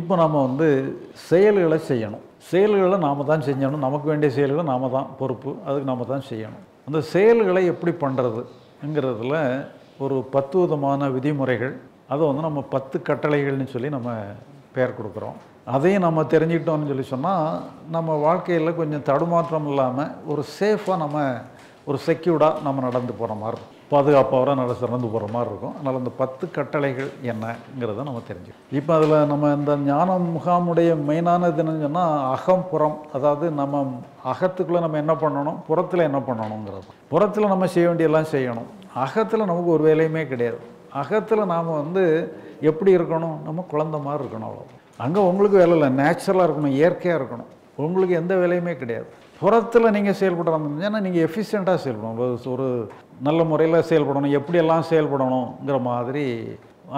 இப்போ நம்ம வந்து செயல்களை செய்யணும். செயல்களை நாம தான் செஞ்சணும். நமக்கு வேண்டிய செயல்களை நாம தான் பொறுப்பு. அதுக்கு நாம தான் செய்யணும். அந்த செயல்களை எப்படி பண்ணுறதுங்கிறதுல ஒரு 10 விதமான விதிமுறைகள், அதை வந்து நம்ம 10 கட்டளைகள்னு சொல்லி நம்ம பெயர் கொடுக்குறோம். அதையும் நம்ம தெரிஞ்சுக்கிட்டோம்னு சொல்லி சொன்னால் நம்ம வாழ்க்கையில் கொஞ்சம் தடுமாற்றம் இல்லாமல் ஒரு சேஃபாக நம்ம ஒரு செக்யூர்டாக நம்ம நடந்து போகிற மாதிரி இருக்கும். பாதுகாப்பாக நடந்து போகிற மாதிரி இருக்கும். அதனால் அந்த 10 கட்டளைகள் என்னங்கிறத நம்ம தெரிஞ்சுக்கணும். இப்போ அதில் நம்ம இந்த ஞான முகாமுடைய மெயினானது என்னன்னு சொன்னால் அகம் புறம். அதாவது நம்ம அகத்துக்குள்ளே நம்ம என்ன பண்ணணும், புறத்தில் என்ன பண்ணணுங்கிறது. புறத்தில் நம்ம செய்ய வேண்டியெல்லாம் செய்யணும். அகத்தில் நமக்கு ஒரு வேலையுமே கிடையாது. அகத்தில் நாம் வந்து எப்படி இருக்கணும், நம்ம குழந்தை மாதிரி இருக்கணும். அவ்வளோ. அங்கே உங்களுக்கு வேலை இல்லை, நேச்சுரலாக இருக்கணும், இயற்கையாக இருக்கணும். உங்களுக்கு எந்த வேலையுமே கிடையாது. புறத்தில் நீங்கள் செயல்படுறாங்க, ஏன்னா நீங்கள் எஃபிஷியண்ட்டாக செயல்படணும், ஒரு நல்ல முறையில் செயல்படணும், எப்படியெல்லாம் செயல்படணுங்கிற மாதிரி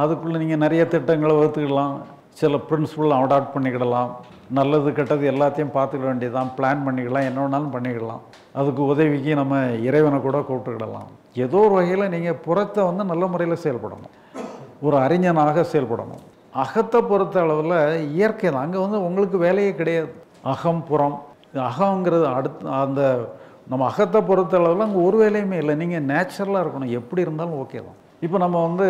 அதுக்குள்ளே நீங்கள் நிறைய திட்டங்களை வகுத்துக்கிடலாம், சில பிரின்சிபல் அடாப்ட் பண்ணிக்கிடலாம், நல்லது கெட்டது எல்லாத்தையும் பார்த்துக்கிட வேண்டியதான், பிளான் பண்ணிக்கலாம், என்ன வேணாலும் பண்ணிக்கிடலாம். அதுக்கு உதவிக்கு நம்ம இறைவனை கூட கூப்பிட்டுக்கிடலாம். ஏதோ ஒரு வகையில் நீங்கள் புறத்தை வந்து நல்ல முறையில் செயல்படணும், ஒரு அறிஞனாக செயல்படணும். அகத்தை பொறுத்த அளவில் இயற்கை தான். அங்கே வந்து உங்களுக்கு வேலையே கிடையாது. அகம் புறம், அகங்கிறது அடுத்து அந்த நம்ம அகத்தை பொறுத்த அளவில் அங்கே ஒரு வேலையுமே இல்லை. நீங்கள் நேச்சுரலாக இருக்கணும், எப்படி இருந்தாலும் ஓகே தான். இப்போ நம்ம வந்து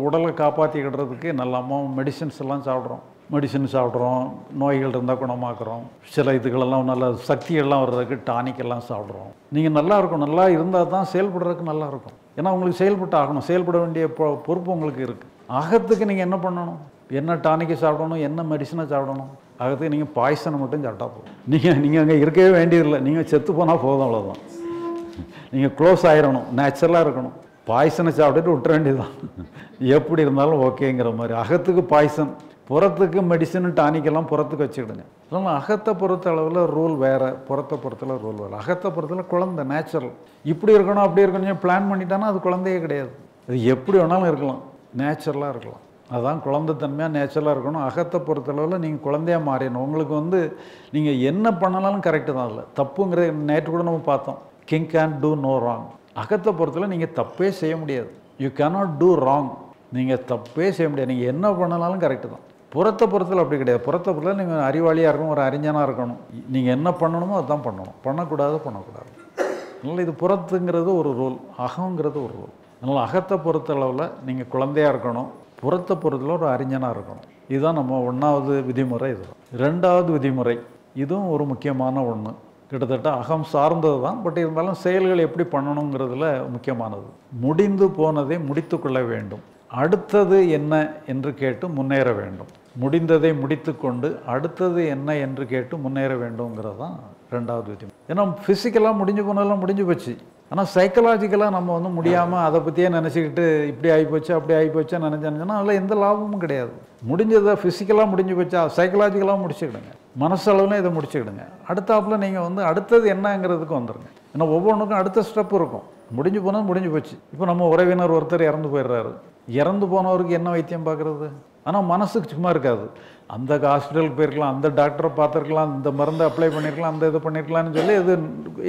உடலை காப்பாற்றிக்கிடுறதுக்கு நல்ல மெடிசின்ஸ் எல்லாம் சாப்பிட்றோம். மெடிசின் சாப்பிட்றோம், நோய்கள் இருந்தால் குணமாக்குறோம், சில இதுகளெல்லாம் நல்ல சக்தியெல்லாம் வர்றதுக்கு டானிக்கெல்லாம் சாப்பிட்றோம். நீங்கள் நல்லா இருக்கும், நல்லா இருந்தால் தான் செயல்படுறதுக்கு நல்லா இருக்கும். ஏன்னா உங்களுக்கு செயல்பட்டு ஆகணும், செயல்பட வேண்டிய பொறுப்பு உங்களுக்கு இருக்குது. அகத்துக்கு நீங்கள் என்ன பண்ணணும், என்ன டானிக்கை சாப்பிடணும், என்ன மெடிசனை சாப்பிடணும். அகத்துக்கு நீங்கள் பாய்சனை மட்டும் சாப்பிட்டா போதும். நீங்கள் அங்கே இருக்கவே வேண்டியதில்லை, நீங்கள் செத்து போனால் போதும், அவ்வளோதான். நீங்கள் க்ளோஸ் ஆகிடணும், நேச்சுரலாக இருக்கணும். பாய்சனை சாப்பிட்டுட்டு விட்டுற வேண்டியதுதான், எப்படி இருந்தாலும் ஓகேங்கிற மாதிரி. அகத்துக்கு பாய்சன், புறத்துக்கு மெடிசன் டானிக்கெல்லாம் புறத்துக்கு வச்சுக்கிடுங்க. அதனால் அகத்தை பொறுத்த அளவில் ரூல் வேறு, புறத்தை பொறுத்தளவு ரூல் வேறு. அகத்தை பொறுத்தளவு குழந்தை நேச்சுரல், இப்படி இருக்கணும் அப்படி இருக்கணும் பிளான் பண்ணிட்டானா அது குழந்தையே கிடையாது. அது எப்படி வேணாலும் இருக்கலாம், நேச்சுரலாக இருக்கலாம். அதுதான் குழந்தைத்தன்மையாக நேச்சுரலாக இருக்கணும். அகத்தை பொறுத்தளவில் நீங்கள் குழந்தையாக மாறிடணும். உங்களுக்கு வந்து நீங்கள் என்ன பண்ணாலும் கரெக்டு தான். இல்லை தப்புங்கிற நேற்று கூட நம்ம பார்த்தோம், king can do no wrong. அகத்தை பொறுத்தளவு நீங்கள் தப்பே செய்ய முடியாது, யூ கேனாட் டூ ராங். நீங்கள் தப்பே செய்ய முடியாது, நீங்கள் என்ன பண்ணாலும் கரெக்டு தான். புறத்தை பொறுத்தல அப்படி கிடையாது. புறத்தை பொறுத்தல நீங்கள் அறிவாளியாக இருக்கணும், ஒரு அறிஞனாக இருக்கணும். நீங்கள் என்ன பண்ணணுமோ அதுதான் பண்ணணும், பண்ணக்கூடாது. அதனால் இது புறத்துங்கிறது ஒரு ரூல், அகங்கிறது ஒரு ரூல். அதனால் அகத்தை பொறுத்தளவில் நீங்கள் குழந்தையாக இருக்கணும், புறத்தை பொறுத்தல ஒரு அறிஞனாக இருக்கணும். இதுதான் நம்ம 1வது விதிமுறை. இதுதான் 2வது விதிமுறை. இதுவும் ஒரு முக்கியமான ஒன்று, கிட்டத்தட்ட அகம் சார்ந்தது தான். பட் இருந்தாலும் செயல்கள் எப்படி பண்ணணுங்கிறதுல முக்கியமானது. முடிந்து போனதை முடித்து கொள்ள வேண்டும், அடுத்தது என்ன என்று கேட்டு முன்னேற வேண்டும். முடிந்ததை முடித்து கொண்டு அடுத்தது என்ன என்று கேட்டு முன்னேற வேண்டும்ங்கிறது தான் 2வது விதிமுறை. ஏன்னா ஃபிசிக்கலாக முடிஞ்சு போனதெல்லாம் முடிஞ்சு போச்சு. ஆனால் சைக்கலாஜிக்கலாக நம்ம வந்து முடியாமல் அதை பற்றியே நினச்சிக்கிட்டு இப்படி ஆகிப்போச்சு அப்படி ஆகிப்போச்சா நினச்சோன்னா அதில் எந்த லாபமும் கிடையாது. முடிஞ்சதை ஃபிசிக்கலாக முடிஞ்சு போச்சா சைக்கலாஜிக்கலாக முடிச்சுக்கிடுங்க, மனசளவுலையும் இதை முடிச்சுக்கிடுங்க. அடுத்தாப்பில் நீங்கள் வந்து அடுத்தது என்னங்கிறதுக்கு வந்துடுங்க. ஏன்னா ஒவ்வொன்றுக்கும் அடுத்த ஸ்டெப் இருக்கும். முடிஞ்சு போனது முடிஞ்சு போச்சு. இப்போ நம்ம உறவினர் ஒருத்தர் இறந்து போயிடுறாரு, இறந்து போனவருக்கு என்ன வைத்தியம் பார்க்குறது? ஆனால் மனசுக்கு சும்மா இருக்காது. அந்த ஹாஸ்பிட்டலுக்கு போயிருக்கலாம், அந்த டாக்டரை பார்த்துருக்கலாம், இந்த மருந்தை அப்ளை பண்ணியிருக்கலாம், அந்த இது பண்ணியிருக்கலாம்னு சொல்லி இது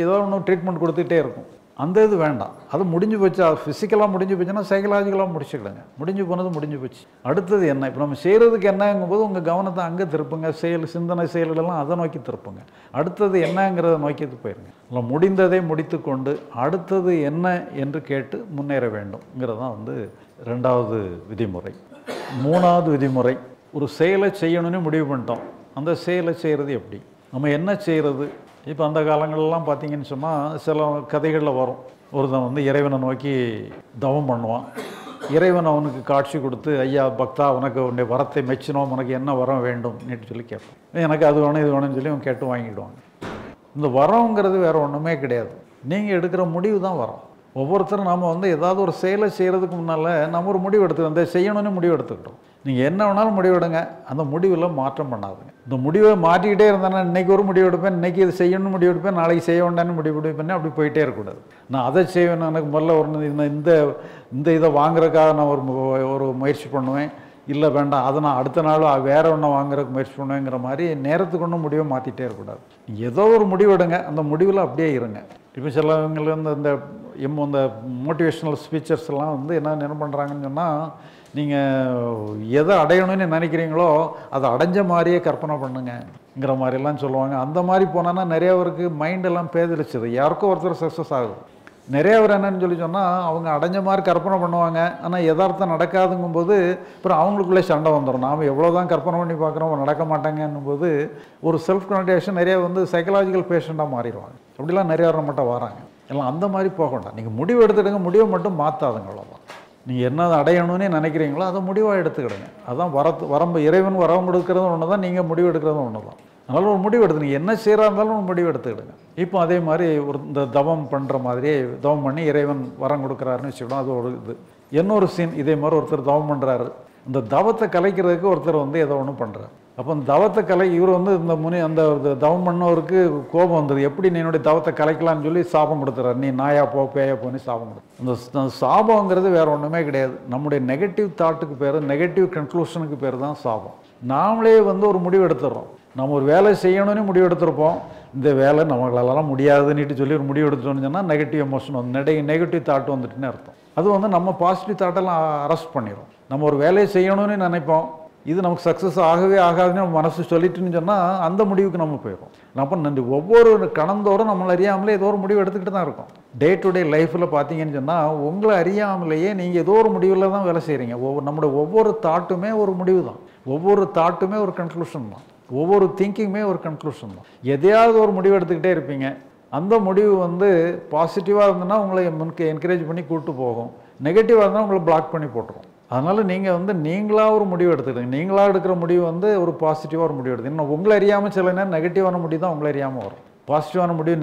ஏதோ ஒன்று ட்ரீட்மெண்ட் கொடுத்துட்டே இருக்கும். அந்த இது வேண்டாம், அது முடிஞ்சு போச்சு. அது ஃபிசிக்கலாக முடிஞ்சு போச்சுன்னா சைக்கலாஜிக்கலாக முடிச்சுக்கிடுங்க. முடிஞ்சு போனது முடிஞ்சு போச்சு. அடுத்தது என்ன, இப்போ நம்ம செய்கிறதுக்கு என்னங்கும் போது உங்கள் கவனத்தை அங்கே திருப்புங்க. சிந்தனை செயல்களெல்லாம் அதை நோக்கி திருப்புங்க. அடுத்தது என்னங்கிறத நோக்கி போயிருங்க. இல்லை முடிந்ததை முடித்து கொண்டு அடுத்தது என்ன என்று கேட்டு முன்னேற வேண்டும்ங்கிறது தான் வந்து 2வது விதிமுறை. 3வது விதிமுறை, ஒரு செயலை செய்யணும்னு முடிவு பண்ணிட்டோம், அந்த செயலை செய்கிறது எப்படி, நம்ம என்ன செய்கிறது. இப்போ அந்த காலங்களெல்லாம் பார்த்தீங்கன்னு சொன்னால் சில கதைகளில் வரும், ஒருத்தன் வந்து இறைவனை நோக்கி தவம் பண்ணுவான். இறைவன் அவனுக்கு காட்சி கொடுத்து, ஐயா பக்தா உனக்கு உன்னுடைய வரத்தை மெச்சினோம், உனக்கு என்ன வரம் வேண்டும் நீட்டு சொல்லி கேட்போம். எனக்கு அது வேணும் இது வேணும்னு சொல்லி அவன் கேட்டு வாங்கிடுவாங்க. இந்த வரங்கிறது வேறு ஒன்றுமே கிடையாது, நீங்கள் எடுக்கிற முடிவு தான் வரம். ஒவ்வொருத்தரும் நாம் வந்து ஏதாவது ஒரு செயலை செய்கிறதுக்கு முன்னால் நம்ம ஒரு முடிவு எடுத்துக்கணும், இந்த செய்யணும்னு முடிவு எடுத்துக்கிட்டோம். நீங்கள் என்ன வேணாலும் முடிவெடுங்க, அந்த முடிவில் மாற்றம் பண்ணாதுங்க. இந்த முடிவை மாற்றிக்கிட்டே இருந்தேன்னா இன்றைக்கி ஒரு முடிவு எடுப்பேன், இன்றைக்கி இது செய்யணும்னு முடிவு எடுப்பேன், நாளைக்கு செய்ய வேண்டாம்னு முடிவு எடுப்பேன், அப்படி போயிட்டே இருக்கக்கூடாது. நான் அதை செய்வேன், எனக்கு முதல்ல ஒரு இந்த இதை வாங்குறதுக்காக நான் ஒரு முயற்சி பண்ணுவேன், இல்லை வேண்டாம் அதை நான் அடுத்த நாள் வேறு ஒன்று வாங்குறதுக்கு முயற்சி பண்ணுவேங்கிற மாதிரி நேரத்துக்கு ஒன்றும் முடிவை மாற்றிட்டே இருக்கக்கூடாது. ஏதோ ஒரு முடிவு எடுங்க, அந்த முடிவில் அப்படியே இருங்க. இப்போ சிலவங்க இந்த மோட்டிவேஷ்னல் ஸ்பீச்சர்ஸ் எல்லாம் வந்து என்ன பண்ணுறாங்கன்னு சொன்னால், நீங்கள் எதை அடையணும்னு நினைக்கிறீங்களோ அதை அடைஞ்ச மாதிரியே கற்பனை பண்ணுங்கங்கிற மாதிரிலாம் சொல்லுவாங்க. அந்த மாதிரி போனோன்னா நிறைய பேருக்கு மைண்டெல்லாம் பேதலிச்சுது. யாருக்கும் ஒருத்தர் சக்ஸஸ் ஆகுது. நிறைய பேர் என்னன்னு சொன்னால் அவங்க அடைஞ்ச மாதிரி கற்பனை பண்ணுவாங்க. ஆனால் யதார்த்தம் நடக்காதுங்கும்போது அப்புறம் அவங்களுக்குள்ளே சண்டை வந்துடும். நாம் எவ்வளோ தான் கற்பனை பண்ணி பார்க்குறோம் நடக்க மாட்டாங்கன்னும்போது ஒரு செல்ஃப் கனெக்டேஷன் நிறைய சைக்கலாஜிக்கல் பேஷண்ட்டாக மாறிடுவாங்க. அப்படிலாம் நிறைய பேர் நம்மகிட்ட வராங்க. எல்லாம் அந்த மாதிரி போக வேண்டாம். நீங்கள் முடிவு எடுத்துடுங்க, முடிவை மட்டும் மாற்றாதுங்க. அவ்வளோதான். நீங்கள் என்ன அடையணும்னு நினைக்கிறீங்களோ அதை முடிவாக எடுத்துக்கிடுங்க. அதான் வரம்பு. இறைவன் வரம் கொடுக்கறதும் ஒன்று தான், நீங்கள் முடிவு எடுக்கிறதும் ஒன்று தான். அதனால் ஒரு முடிவு எடுத்து நீங்கள் என்ன செய்கிறா இருந்தாலும் ஒரு முடிவு எடுத்துக்கிடுங்க. இப்போ அதே மாதிரி இந்த தவம் பண்ணுற மாதிரியே தவம் பண்ணி இறைவன் வரம் கொடுக்குறாருன்னு வச்சுக்கிட்டோம். அது ஒரு இது. இன்னொரு சீன் இதே மாதிரி ஒருத்தர் தவம் பண்ணுறாரு. இந்த தவத்தை கலைக்கிறதுக்கு ஒருத்தர் ஏதோ ஒன்று பண்ணுறாரு. அப்போ அந்த தவத்தை இவர் இந்த அந்த தவம் பண்ணவருக்கு கோபம் வந்தது. எப்படி நீ என்னுடைய தவத்தை கலைக்கலான்னு சொல்லி சாபம் கொடுத்துறாரு. நீ நாயா போ பேயா போன்னு சாபம் கொடுத்து. அந்த சாபங்கிறது வேறு ஒன்றுமே கிடையாது. நம்முடைய நெகட்டிவ் தாட்டுக்கு பேர், நெகட்டிவ் கன்க்ளூஷனுக்கு பேர் தான் சாபம். நாமளே ஒரு முடிவு எடுத்துடுறோம். நம்ம ஒரு வேலை செய்யணும்னு முடிவு எடுத்துருப்போம். இந்த வேலை நம்மளாலாம் முடியாதுன்னுட்டு சொல்லி ஒரு முடிவு எடுத்துட்டோம்னு சொன்னால் நெகட்டிவ் எமோஷன் நெகட்டிவ் தாட் வந்துட்டுன்னு அர்த்தம். அது நம்ம பாசிட்டிவ் தாட்டெல்லாம் அரெஸ்ட் பண்ணிடும். நம்ம ஒரு வேலையை செய்யணும்னு நினைப்போம். இது நமக்கு சக்ஸஸ் ஆகவே ஆகாதுன்னு நம்ம மனசு சொல்லிட்டுன்னு சொன்னால் அந்த முடிவுக்கு நம்ம போயிடும். அப்போ ஒவ்வொரு கணந்தோறும் நம்மளை அறியாமலே ஏதோ ஒரு முடிவு எடுத்துக்கிட்டு தான் இருக்கும். டே டு டே லைஃப்பில் பார்த்தீங்கன்னு சொன்னால் உங்களை அறியாமலேயே நீங்கள் ஏதோ ஒரு முடிவில் தான் வேலை செய்கிறீங்க. நம்மளோட ஒவ்வொரு தாட்டுமே ஒரு முடிவு தான். ஒவ்வொரு தாட்டுமே ஒரு கன்க்ளூஷன் தான். ஒவ்வொரு திங்கிங்குமே ஒரு கன்க்ளூஷன் தான். எதையாவது ஒரு முடிவு எடுத்துக்கிட்டே இருப்பீங்க. அந்த முடிவு பாசிட்டிவாக இருந்ததுன்னா உங்களை என்கரேஜ் பண்ணி கூப்பிட்டு போகும். நெகட்டிவாக இருந்தால் உங்களை பிளாக் பண்ணி போட்டுரும். அதனால் நீங்கள் நீங்களாக ஒரு முடிவு எடுத்துக்கிடுங்க. நீங்களாக எடுக்கிற முடிவு ஒரு பாசிட்டிவாக ஒரு முடிவு எடுத்து. இன்னும் உங்களை அறியாமல் சில நேரம் நெகட்டிவான முடிவு தான் உங்களை அறியாமல் வரும். பாசிட்டிவான முடிவு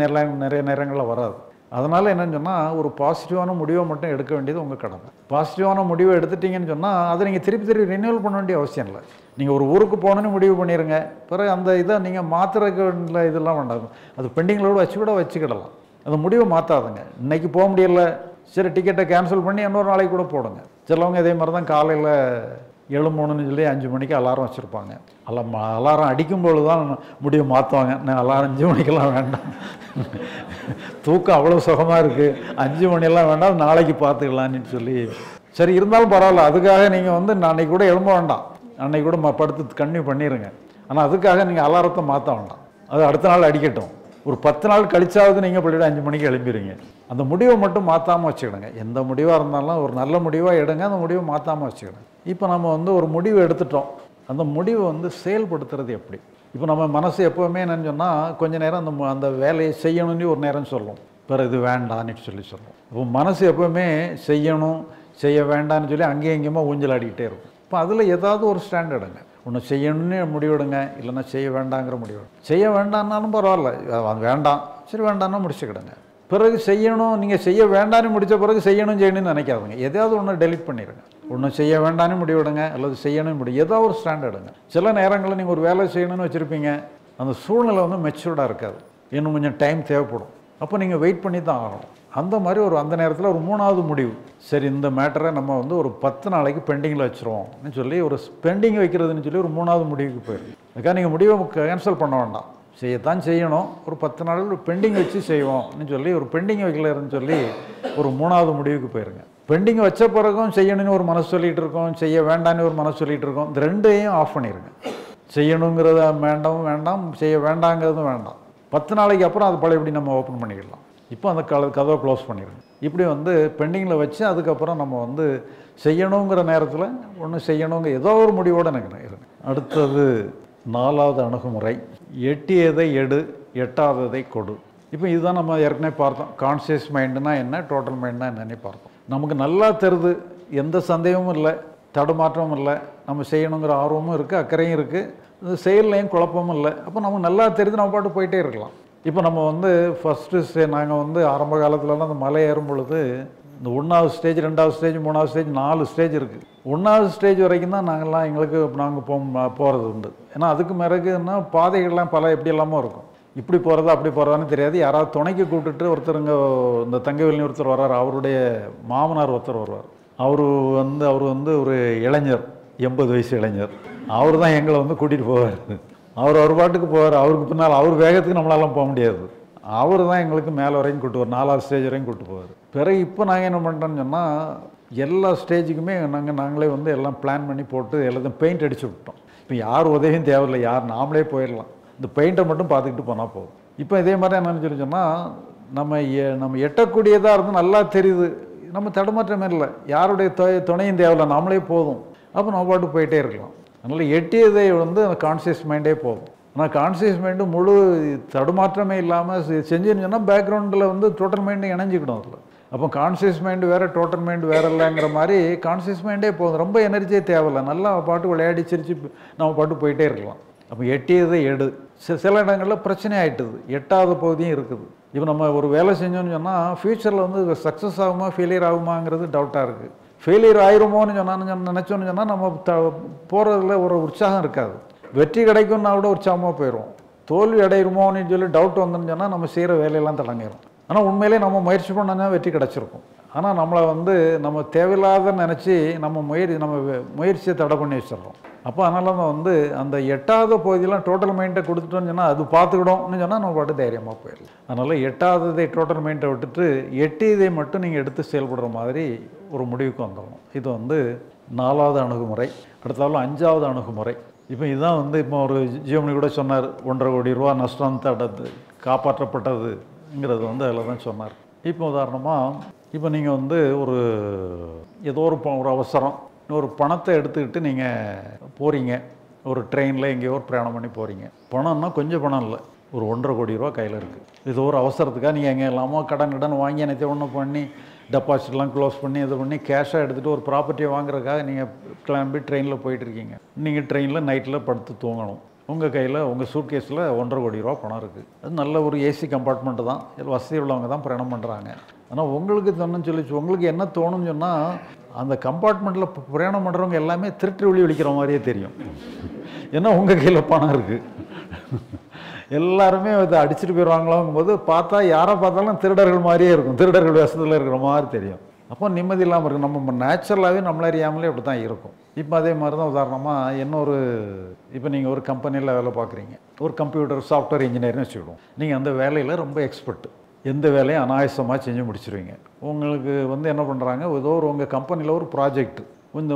நிறைய நேரங்களில் வராது. அதனால் என்னென்னு சொன்னால் ஒரு பாசிட்டிவான முடிவை மட்டும் எடுக்க வேண்டியது உங்கள் கடமை. பாசிட்டிவான முடிவை எடுத்துட்டிங்கன்னு சொன்னால் அதை நீங்கள் திருப்பி ரினியூவல் பண்ண வேண்டிய அவசியம் இல்லை. நீங்கள் ஒரு ஊருக்கு போகணுன்னு முடிவு பண்ணிடுங்க. பிறகு அந்த இதை நீங்கள் மாற்றுறதுக்கு இதெல்லாம் வேண்டாம். அது பெண்டிங்களோடு வச்சுக்கிடலாம். அந்த முடிவை மாற்றாதுங்க. இன்றைக்கி போக முடியல, சரி டிக்கெட்டை கேன்சல் பண்ணி இன்னொரு நாளைக்கு கூட போடுங்க. சிலவங்க இதே மாதிரி தான் காலையில் எழும்பணுன்னு சொல்லி 5 மணிக்கு அலாரம் வச்சுருப்பாங்க. அலாரம் அடிக்கும்போது தான் முடிவை மாற்றுவாங்க. நான் அலாரம் 5 மணிக்கெல்லாம் வேண்டாம், தூக்கம் அவ்வளோ சுகமாக இருக்குது, 5 மணியெல்லாம் வேண்டாம், நாளைக்கு பார்த்துக்கலான்னு சொல்லி. சரி இருந்தாலும் பரவாயில்ல, அதுக்காக நீங்கள் அன்னைக்கு கூட எழும்ப வேண்டாம், அன்னைக்கு கூட படுத்து கன்டினியூ பண்ணிடுங்க. ஆனால் அதுக்காக நீங்கள் அலாரத்தை மாற்ற வேண்டாம். அது அடுத்த நாள் அடிக்கட்டும். ஒரு 10 நாள் கழிச்சாவது நீங்கள் பள்ளியோட 5 மணிக்கு எழும்பிடுங்க. அந்த முடிவை மட்டும் மாற்றாமல் வச்சுக்கிடுங்க. எந்த முடிவாக இருந்தாலும் ஒரு நல்ல முடிவாக எடுங்க. அந்த முடிவை மாற்றாமல் வச்சுக்கிடுங்க. இப்போ நம்ம ஒரு முடிவு எடுத்துட்டோம். அந்த முடிவை செயல்படுத்துறது எப்படி? இப்போ நம்ம மனசு எப்போவுமே என்னன்னு சொன்னால் கொஞ்சம் நேரம் அந்த வேலையை செய்யணும்னு ஒரு நேரம் சொல்லும், பிறகு இது வேண்டான்னு சொல்லுவோம். இப்போ மனசு எப்போவுமே செய்யணும் செய்ய வேண்டான்னு சொல்லி அங்கேயும் இங்கேயுமா ஊஞ்சல் ஆடிக்கிட்டே இருக்கும். இப்போ அதில் ஏதாவது ஒரு ஸ்டாண்ட் எடுங்க. ஒன்று செய்யணும்னு முடிவெடுங்க, இல்லைன்னா செய்ய வேண்டாங்கிற முடிவு. செய்ய வேண்டான்னாலும் பரவாயில்ல, அது வேண்டாம், சரி வேண்டாம்னா முடிச்சுக்கிடுங்க. பிறகு செய்யணும், நீங்கள் செய்ய வேண்டான்னு முடித்த பிறகு செய்யணும்னு நினைக்காதுங்க. எதையாவது ஒன்று டெலிட் பண்ணிடுங்க. ஒன்று செய்ய வேண்டான்னு முடிவெடுங்க, அல்லது செய்யணும்னு முடிவு, ஏதாவது ஒரு ஸ்டாண்ட் எடுங்க. சில நேரங்களில் நீங்கள் ஒரு வேலை செய்யணும்னு வச்சுருப்பீங்க, அந்த சூழ்நிலை மெச்சூர்டாக இருக்காது, இன்னும் கொஞ்சம் டைம் தேவைப்படும். அப்போ நீங்கள் வெயிட் பண்ணி தான் ஆகணும். அந்த மாதிரி அந்த நேரத்தில் ஒரு 3வது முடிவு, சரி இந்த மேட்டரை நம்ம ஒரு 10 நாளைக்கு பெண்டிங்கில் வச்சுருவோம்னு சொல்லி ஒரு பெண்டிங் வைக்கிறதுன்னு சொல்லி ஒரு 3வது முடிவுக்கு போயிடும். அதுக்காக நீங்கள் முடிவை கேன்சல் பண்ண வேண்டாம், செய்யத்தான் செய்யணும், ஒரு 10 நாள் பெண்டிங் வச்சு செய்வோம்னு சொல்லி ஒரு பெண்டிங் வைக்கலன்னு சொல்லி ஒரு 3வது முடிவுக்கு போயிருங்க. பெண்டிங் வச்ச பிறகும் செய்யணும்னு ஒரு மனசு சொல்லிகிட்டு இருக்கோம், செய்ய வேண்டான்னு ஒரு மனசு சொல்லிகிட்டு இருக்கோம். இந்த ரெண்டையும் ஆஃப் பண்ணிடுங்க. செய்யணுங்கிறத வேண்டாம், செய்ய வேண்டாங்கிறதும் வேண்டாம். 10 நாளைக்கு அப்புறம் அது பழையபடி நம்ம ஓப்பன் பண்ணிக்கலாம். இப்போ அந்த கதவை க்ளோஸ் பண்ணிடுங்க. இப்படி பெண்டிங்கில் வச்சு அதுக்கப்புறம் நம்ம செய்யணுங்கிற நேரத்தில் ஒன்று செய்யணுங்க ஏதோ ஒரு முடிவோடு எனக்கு இருங்க. அடுத்தது 4வது அணுகுமுறை, எட்டியதை எடு, எட்டாததை கொடு. இப்போ இதுதான் நம்ம ஏற்கனவே பார்த்தோம். கான்சியஸ் மைண்டுனா என்ன, டோட்டல் மைண்டுனா என்னன்னு பார்த்தோம். நமக்கு நல்லா தெரியுது, எந்த சந்தேகமும் இல்லை, தடுமாற்றமும் இல்லை, நம்ம செய்யணுங்கிற ஆர்வமும் இருக்குது, அக்கறையும் இருக்குது, செயல்லையும் குழப்பமும் இல்லை. அப்போ நமக்கு நல்லா தெரியுது, நம்ம பாட்டு போயிட்டே இருக்கலாம். இப்போ நம்ம ஃபஸ்ட்டு நாங்கள் ஆரம்ப காலத்துலலாம் அந்த மலை ஏறும் பொழுது இந்த 1வது ஸ்டேஜ், 2வது ஸ்டேஜ், 3வது ஸ்டேஜ், 4 ஸ்டேஜ் இருக்குது. 1வது ஸ்டேஜ் வரைக்கும் தான் நாங்கள் போகிறது உண்டு. ஏன்னா அதுக்கு பிறகுன்னா பாதைகள்லாம் எப்படி எல்லாமோ இருக்கும். இப்படி போகிறதா அப்படி போகிறதான்னு தெரியாது. யாராவது துணைக்கு கூப்பிட்டுட்டு ஒருத்தருங்க இந்த தங்கவேலினி ஒருத்தர் வர்றார், அவருடைய மாமனார் ஒருத்தர் வருவார். அவர் ஒரு இளைஞர், 80 வயசு இளைஞர். அவர் தான் எங்களை கூட்டிகிட்டு போவார். அவர் பாட்டுக்கு போவார். அவருக்கு பின்னால் அவர் வேகத்துக்கு நம்மளாலாம் போக முடியாது. அவர் தான் எங்களுக்கு மேலே வரைக்கும் கூப்பிட்டு போவார், 4வது ஸ்டேஜ் வரைக்கும் கூப்பிட்டு போவார். பிறகு இப்போ நாங்கள் என்ன பண்ணிட்டோம்னு சொன்னால் எல்லா ஸ்டேஜுக்குமே நாங்களே வந்து எல்லாம் பிளான் பண்ணி போட்டு எல்லாத்தையும் பெயிண்ட் அடிச்சு விட்டோம். இப்போ யார் உதவியும் தேவையில்லை, யார் நாமளே போயிடலாம். இந்த பெயிண்ட்டை மட்டும் பார்த்துக்கிட்டு போனால் போதும். இப்போ இதே மாதிரி என்னென்னு சொல்லி சொன்னால் நம்ம எட்டக்கூடியதாக இருந்து நல்லா தெரியுது, நம்ம தடுமாற்றமே இல்லை, யாருடைய துணையும் தேவையில்லை, நாமளே போதும். அப்போ நம்ம பாட்டு போயிட்டே இருக்கலாம். அதனால் எட்டியதை வந்து அந்த கான்சியஸ் மைண்டே போதும். ஆனால் கான்சியஸ் மைண்டு முழு தடுமாற்றமே இல்லாமல் செஞ்சுன்னு சொன்னால் பேக்ரவுண்டில் வந்து டோட்டல் மைண்டு இணைஞ்சிக்கணும் அதில். அப்போ கான்சியஸ் மைண்டு வேறு, டோட்டல் மைண்டு வேறு இல்லைங்கிற மாதிரி கான்சியஸ் மைண்டே போதும். ரொம்ப எனர்ஜியே தேவையில்லை, நல்லா பாட்டு விளையாடி சிரிச்சு நம்ம பாட்டு போயிட்டே இருக்கலாம். அப்போ எட்டியதை எடு. சில இடங்களில் பிரச்சனை ஆகிட்டுது, எட்டாவது பகுதியும் இருக்குது. இப்போ நம்ம ஒரு வேலை செஞ்சோன்னு சொன்னால் ஃப்யூச்சரில் வந்து சக்ஸஸ் ஆகுமா ஃபெயிலியர் ஆகுமாங்கிறது டவுட்டாக இருக்குது. ஃபெயிலியர் ஆயிருமோன்னு நினச்சோன்னு சொன்னால் நம்ம போகிறதுல ஒரு உற்சாகம் இருக்காது. வெற்றி கிடைக்கும்னா கூட உற்சாகமாக போயிடும். தோல்வி அடையிருமோன்னு சொல்லி டவுட் வந்துன்னு சொன்னால் நம்ம செய்கிற வேலையெல்லாம் தொடங்கிடும். ஆனால் உண்மையிலே நம்ம முயற்சி பண்ணால் வெற்றி கிடச்சிருக்கும். ஆனால் நம்மளை வந்து நம்ம தேவையில்லாத நினச்சி நம்ம முயற்சியை தடை பண்ணி வச்சிடறோம். அப்போ அதனால தான் வந்து அந்த எட்டாவது பகுதியெலாம் டோட்டல் மைண்டை கொடுத்துட்டோன்னு சொன்னால் அது பார்த்துக்கிடும்னு சொன்னால் நம்ம பாட்டு தைரியமாக போயிடலாம். அதனால் எட்டாவதை டோட்டல் மைண்டை விட்டுட்டு எட்டியதை மட்டும் நீங்கள் எடுத்து செயல்படுற மாதிரி ஒரு முடிவுக்கு வந்துடணும். இது வந்து 4வது அணுகுமுறை. அடுத்தாலும் 5வது அணுகுமுறை. இப்போ இதுதான் வந்து இப்போ ஒரு ஜியோமணி கூட சொன்னார், 1.5 கோடி ரூபா நஷ்டம் தடுத்து காப்பாற்றப்பட்டதுங்கிறது வந்து அதில் தான் சொன்னார். இப்போ உதாரணமாக இப்போ நீங்கள் வந்து ஏதோ ஒரு அவசரம், ஒரு பணத்தை எடுத்துக்கிட்டு நீங்கள் போகிறீங்க, ஒரு ட்ரெயினில் எங்கேயோ ஒரு பிரயாணம் பண்ணி போகிறீங்க. பணம்னா கொஞ்சம் பணம் இல்லை, ஒரு 1.5 கோடி ரூபா கையில் இருக்குது. இது ஒரு அவசரத்துக்காக நீங்கள் எங்கே இல்லாமோ கடன் வாங்கி என்னத்தை ஒன்று பண்ணி டெபாசிட்லாம் க்ளோஸ் பண்ணி இது பண்ணி கேஷாக எடுத்துகிட்டு ஒரு ப்ராப்பர்ட்டியை வாங்குறதுக்காக நீங்கள் கிளம்பி ட்ரெயினில் போயிட்டுருக்கீங்க. நீங்கள் ட்ரெயினில் நைட்டில் படுத்து தூங்கணும். உங்கள் கையில் உங்கள் சூட்கேஸில் 1.5 கோடி ரூபா பணம் இருக்குது. அது நல்ல ஒரு ஏசி கம்பார்ட்மெண்ட்டு தான், வசதி உள்ளவங்க தான் பிரயாணம் பண்ணுறாங்க. ஆனால் உங்களுக்கு உங்களுக்கு என்ன தோணுன்னு சொன்னால் அந்த கம்பார்ட்மெண்ட்டில் பிரயாணம் பண்ணுறவங்க எல்லாமே திருட்டு ஒழிக்கிற மாதிரியே தெரியும். ஏன்னா உங்கள் கையில் பணம் இருக்குது. எல்லாருமே இதை அடிச்சுட்டு போயிடுவாங்களாங்கும் போது பார்த்தா யாரை பார்த்தாலும் திருடர்கள் மாதிரியே இருக்கும், திருடர்கள் வேஷத்தில் இருக்கிற மாதிரி தெரியும். அப்போ நிம்மதி இல்லாமல் இருக்கும். நம்ம நேச்சுரலாகவே நம்மள அறியாமலே அப்படி தான் இருக்கும். இப்போ அதே மாதிரி தான் உதாரணமாக இப்போ நீங்கள் ஒரு கம்பெனியில் வேலை பார்க்குறீங்க, ஒரு கம்ப்யூட்டர் சாஃப்ட்வேர் இன்ஜினியர்னு வச்சுக்கிடுவோம். நீங்கள் அந்த வேலையில் ரொம்ப எக்ஸ்பர்ட்டு, எந்த வேலையும் அனாயசமாக செஞ்சு முடிச்சிருவீங்க. உங்களுக்கு வந்து என்ன பண்ணுறாங்க, ஏதோ உங்கள் கம்பெனியில் ஒரு ப்ராஜெக்ட்